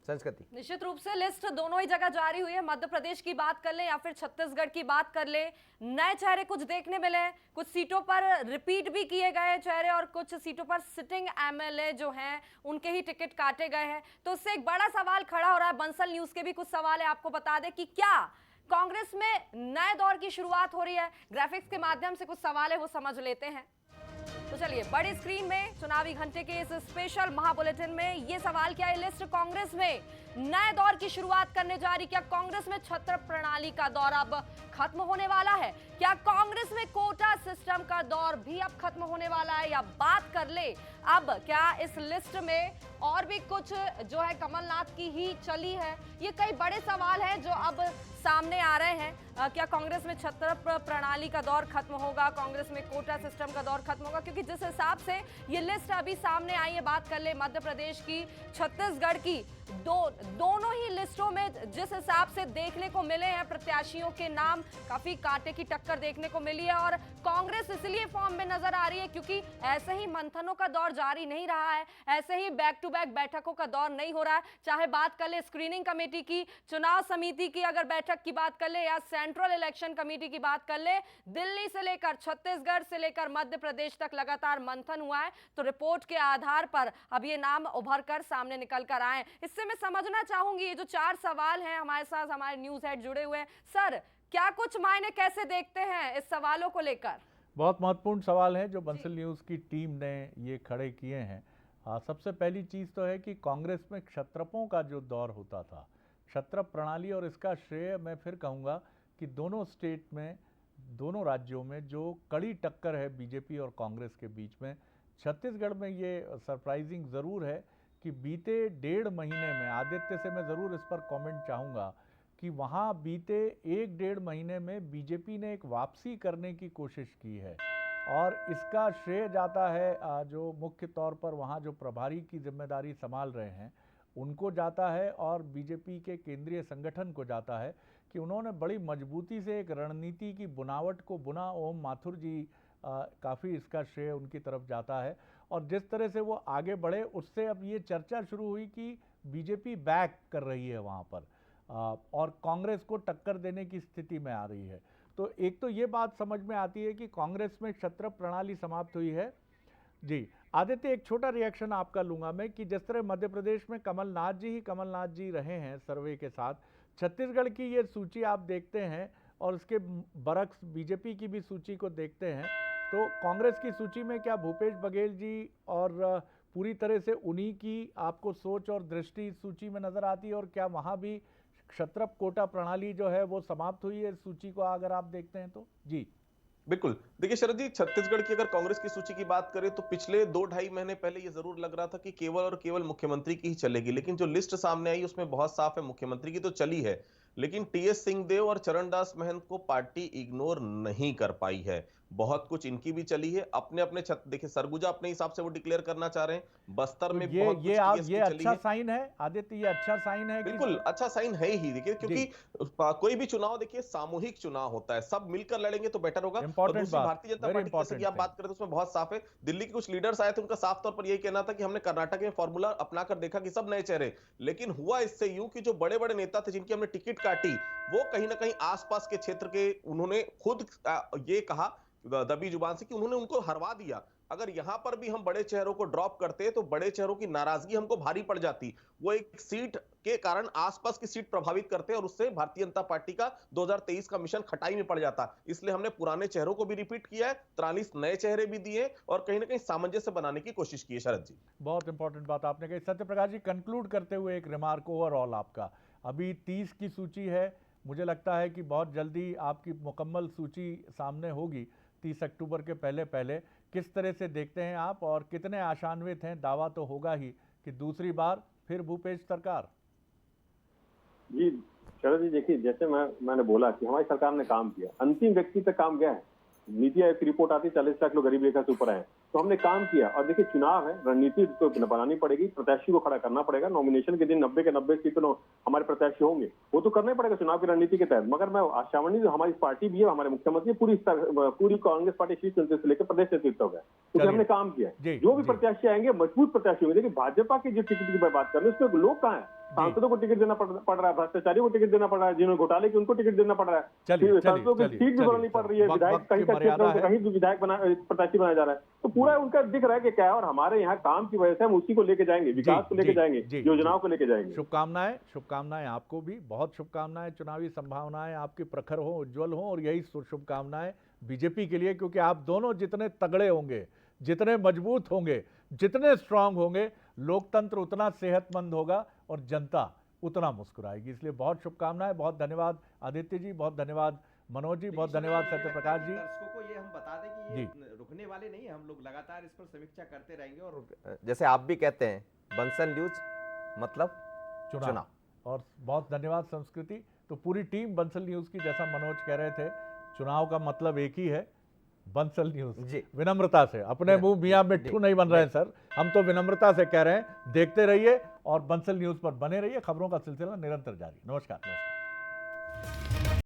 संस्कृति निश्चित रूप से लिस्ट दोनों ही जगह जारी हुई है। मध्य प्रदेश की बात कर लें या फिर छत्तीसगढ़ की बात कर लें, नए चेहरे कुछ देखने मिले हैं, कुछ सीटों पर रिपीट भी किए गए चेहरे और कुछ सीटों पर सिटिंग एमएलए जो हैं उनके ही टिकट काटे गए हैं। तो उससे एक बड़ा सवाल खड़ा हो रहा है। बंसल न्यूज के भी कुछ सवाल है, आपको बता दें कि क्या कांग्रेस में नए दौर की शुरुआत हो रही है? ग्राफिक्स के माध्यम से कुछ सवाल है वो समझ लेते हैं। तो चलिए बड़ी स्क्रीन में चुनावी घंटे के इस स्पेशल महाबुलेटिन में ये सवाल, क्या ये लिस्ट कांग्रेस में नए दौर की शुरुआत करने जा रही? क्या कांग्रेस में छत्र प्रणाली का दौर अब खत्म होने वाला है? क्या कांग्रेस में कोटा सिस्टम का दौर भी अब खत्म होने वाला है? या बात कर ले अब क्या इस लिस्ट में और भी कुछ जो है कमलनाथ की ही चली है? ये कई बड़े सवाल हैं जो अब सामने आ रहे हैं। क्या कांग्रेस में छत्र प्रणाली का दौर खत्म होगा? कांग्रेस में कोटा सिस्टम का दौर खत्म होगा? क्योंकि जिस हिसाब से ये लिस्ट अभी सामने आई है, बात कर ले मध्य प्रदेश की, छत्तीसगढ़ की, दोनों ही लिस्टों में जिस हिसाब से देखने को मिले हैं प्रत्याशियों के नाम, काफी कांटे की टक्कर देखने को मिली है। और कांग्रेस इसलिए फॉर्म में नजर आ रही है क्योंकि ऐसे ही मंथनों का दौर जारी नहीं रहा है, ऐसे ही बैक टू बैक बैठकों का दौर नहीं हो रहा है। चाहे बात कर ले स्क्रीनिंग कमेटी की, चुनाव समिति की अगर बैठक की बात कर ले, या सेंट्रल इलेक्शन कमेटी की बात कर ले, दिल्ली से लेकर छत्तीसगढ़ से लेकर मध्य प्रदेश तक लगातार मंथन हुआ है। तो रिपोर्ट के आधार पर अब ये नाम उभर कर सामने निकल कर आए। इससे मैं समझना चाहूंगी, ये जो 4 सवाल हैं हमारे साथ हमारे न्यूज हेड जुड़े हुए हैं, सर क्या कुछ मायने कैसे देखते हैं इस सवालों को लेकर? बहुत महत्वपूर्ण सवाल है जो बंसल न्यूज की टीम ने ये खड़े किए हैं। सबसे पहली चीज तो है कि कांग्रेस में क्षत्रपों का जो दौर होता था, क्षत्र प्रणाली, और इसका श्रेय मैं फिर कहूँगा कि दोनों स्टेट में, दोनों राज्यों में जो कड़ी टक्कर है बीजेपी और कांग्रेस के बीच में, छत्तीसगढ़ में ये सरप्राइजिंग ज़रूर है कि बीते 1.5 महीने में, आदित्य से मैं ज़रूर इस पर कमेंट चाहूँगा कि वहाँ बीते 1-1.5 महीने में बीजेपी ने एक वापसी करने की कोशिश की है। और इसका श्रेय जाता है जो मुख्य तौर पर वहाँ जो प्रभारी की जिम्मेदारी संभाल रहे हैं उनको जाता है, और बीजेपी के केंद्रीय संगठन को जाता है कि उन्होंने बड़ी मजबूती से एक रणनीति की बुनावट को बुना। ओम माथुर जी काफ़ी इसका श्रेय उनकी तरफ जाता है। और जिस तरह से वो आगे बढ़े उससे अब ये चर्चा शुरू हुई कि बीजेपी बैक कर रही है वहाँ पर और कांग्रेस को टक्कर देने की स्थिति में आ रही है। तो एक तो ये बात समझ में आती है कि कांग्रेस में क्षत्र प्रणाली समाप्त हुई है। जी आदित्य, एक छोटा रिएक्शन आपका लूंगा मैं कि जिस तरह मध्य प्रदेश में कमलनाथ जी रहे हैं सर्वे के साथ, छत्तीसगढ़ की ये सूची आप देखते हैं और उसके बरक्स बीजेपी की भी सूची को देखते हैं, तो कांग्रेस की सूची में क्या भूपेश बघेल जी और पूरी तरह से उन्हीं की आपको सोच और दृष्टि इस सूची में नजर आती है, और क्या वहां भी क्षत्रप कोटा प्रणाली जो है वो समाप्त हुई है इस सूची को अगर आप देखते हैं तो? जी बिल्कुल। देखिए शरद जी, छत्तीसगढ़ की अगर कांग्रेस की सूची की बात करें तो पिछले 2-2.5 महीने पहले ये जरूर लग रहा था कि केवल और केवल मुख्यमंत्री की ही चलेगी, लेकिन जो लिस्ट सामने आई उसमें बहुत साफ है, मुख्यमंत्री की तो चली है, लेकिन टीएस सिंहदेव और चरणदास महंत को पार्टी इग्नोर नहीं कर पाई है। बहुत कुछ इनकी भी चली है, अपने अपने देखिए सरगुजा अपने हिसाब से वो डिक्लेयर करना चाह रहे हैं, बस्तर में ये बहुत ये कुछ आप TS ये की चली अच्छा है। साइन है आदित्य, ये अच्छा साइन है बिल्कुल अच्छा साइन है ही। देखिए क्योंकि कोई भी चुनाव देखिए सामूहिक चुनाव होता है, सब मिलकर लड़ेंगे तो बेटर होगा। और दूसरी भारतीय जनता पार्टी जैसे कि आप बात करें तो उसमें बहुत साफ है, दिल्ली के कुछ लीडर्स आए थे, उनका साफ तौर पर यही कहना था कि हमने कर्नाटक में फॉर्मूला अपनाकर देखा कि सब नए चेहरे, लेकिन हुआ इससे यूं कि जो बड़े बड़े नेता थे जिनकी हमने टिकट काटी, वो कहीं ना कहीं आसपास के क्षेत्र के उन्होंने खुद ये कहा दबी जुबान से कि उन्होंने उनको हरवा दिया। अगर यहां पर भी हम बड़े चेहरों को ड्रॉप करते तो बड़े चेहरों की नाराजगी हमको भारी पड़ जाती, वो एक सीट के कारण आसपास की सीट प्रभावित करते और उससे भारतीय जनता पार्टी का 2023 का मिशन खटाई में पड़ जाता। इसलिए हमने पुराने चेहरों को भी रिपीट किया है, 43 नए चेहरे भी दिए और कहीं ना कहीं सामंजस्य बनाने की कोशिश की है। शरद जी बहुत इंपॉर्टेंट बात आपने कही। सत्यप्रकाश जी, कंक्लूड करते हुए एक रिमार्क ओवरऑल आपका, अभी 30 की सूची है, मुझे लगता है कि बहुत जल्दी आपकी मुकम्मल सूची सामने होगी 30 अक्टूबर के पहले। किस तरह से देखते हैं आप और कितने आशान्वित हैं? दावा तो होगा ही कि दूसरी बार फिर भूपेश सरकार। जी शरद जी, देखिए जैसे मैंने बोला कि हमारी सरकार ने काम किया, अंतिम व्यक्ति तक काम गया है। नीति आयोग की रिपोर्ट आती 40 लाख लोग गरीबी रेखा से ऊपर आए, तो हमने काम किया। और देखिए चुनाव है, रणनीति तो बनानी पड़ेगी, प्रत्याशी को खड़ा करना पड़ेगा। नॉमिनेशन के दिन 90 के 90 सीट हमारे प्रत्याशी होंगे, वो तो करना ही पड़ेगा चुनाव की रणनीति के तहत। मगर मैं आशावादी जो हमारी पार्टी भी है, हमारे मुख्यमंत्री पूरी कांग्रेस पार्टी शीर्ष नेतृत्व से लेकर प्रदेश नेतृत्व है, क्योंकि हमने काम किया। जो भी प्रत्याशी आएंगे मजबूत प्रत्याशी होंगे। देखिए भाजपा की जो टिकट की बात कर रहे हैं उसमें लोग कहाँ है? सांसदों को टिकट देना पड़ रहा है, भ्रष्टाचारियों को टिकट देना पड़ रहा है, जिन्होंने घोटाले की उनको टिकट देना पड़ रहा है, सांसदों की सीट भी बढ़ानी पड़ रही है, विधायक कहीं का क्षेत्र कहीं भी विधायक प्रत्याशी बनाया जा रहा है, तो पूरा उनका दिख रहा है कि क्या है। और हमारे यहाँ काम की वजह से हम उसी को लेके जाएंगे, विकास को लेके जाएंगे, योजनाओं को लेके जाएंगे। शुभकामनाएं आपको भी, बहुत शुभकामनाएं। चुनावी संभावनाएं आपकी प्रखर हो, उज्जवल हो, और यही शुभकामनाएं बीजेपी के लिए, क्योंकि आप दोनों जितने तगड़े होंगे, जितने मजबूत होंगे, जितने स्ट्रांग होंगे, लोकतंत्र उतना सेहतमंद होगा और जनता उतना मुस्कुराएगी। इसलिए बहुत शुभकामनाएं। बहुत धन्यवाद आदित्य जी, बहुत धन्यवाद मनोज जी, बहुत धन्यवाद सत्यप्रकाश जी। दर्शकों को ये हम बता दें कि ये रुकने वाले नहीं है, हम लोग लगातार इस पर समीक्षा करते रहेंगे। और जैसे आप भी कहते हैं, बंसल न्यूज मतलब चुनाव। और बहुत धन्यवाद संस्कृति। तो पूरी टीम बंसल न्यूज की, जैसा मनोज कह रहे थे, चुनाव का मतलब एक ही है, बंसल न्यूज। विनम्रता से, अपने मुंह मियां मिट्ठू नहीं बन रहे हैं सर, हम तो विनम्रता से कह रहे हैं, देखते रहिए और बंसल न्यूज पर बने रहिए। खबरों का सिलसिला निरंतर जारी। नमस्कार।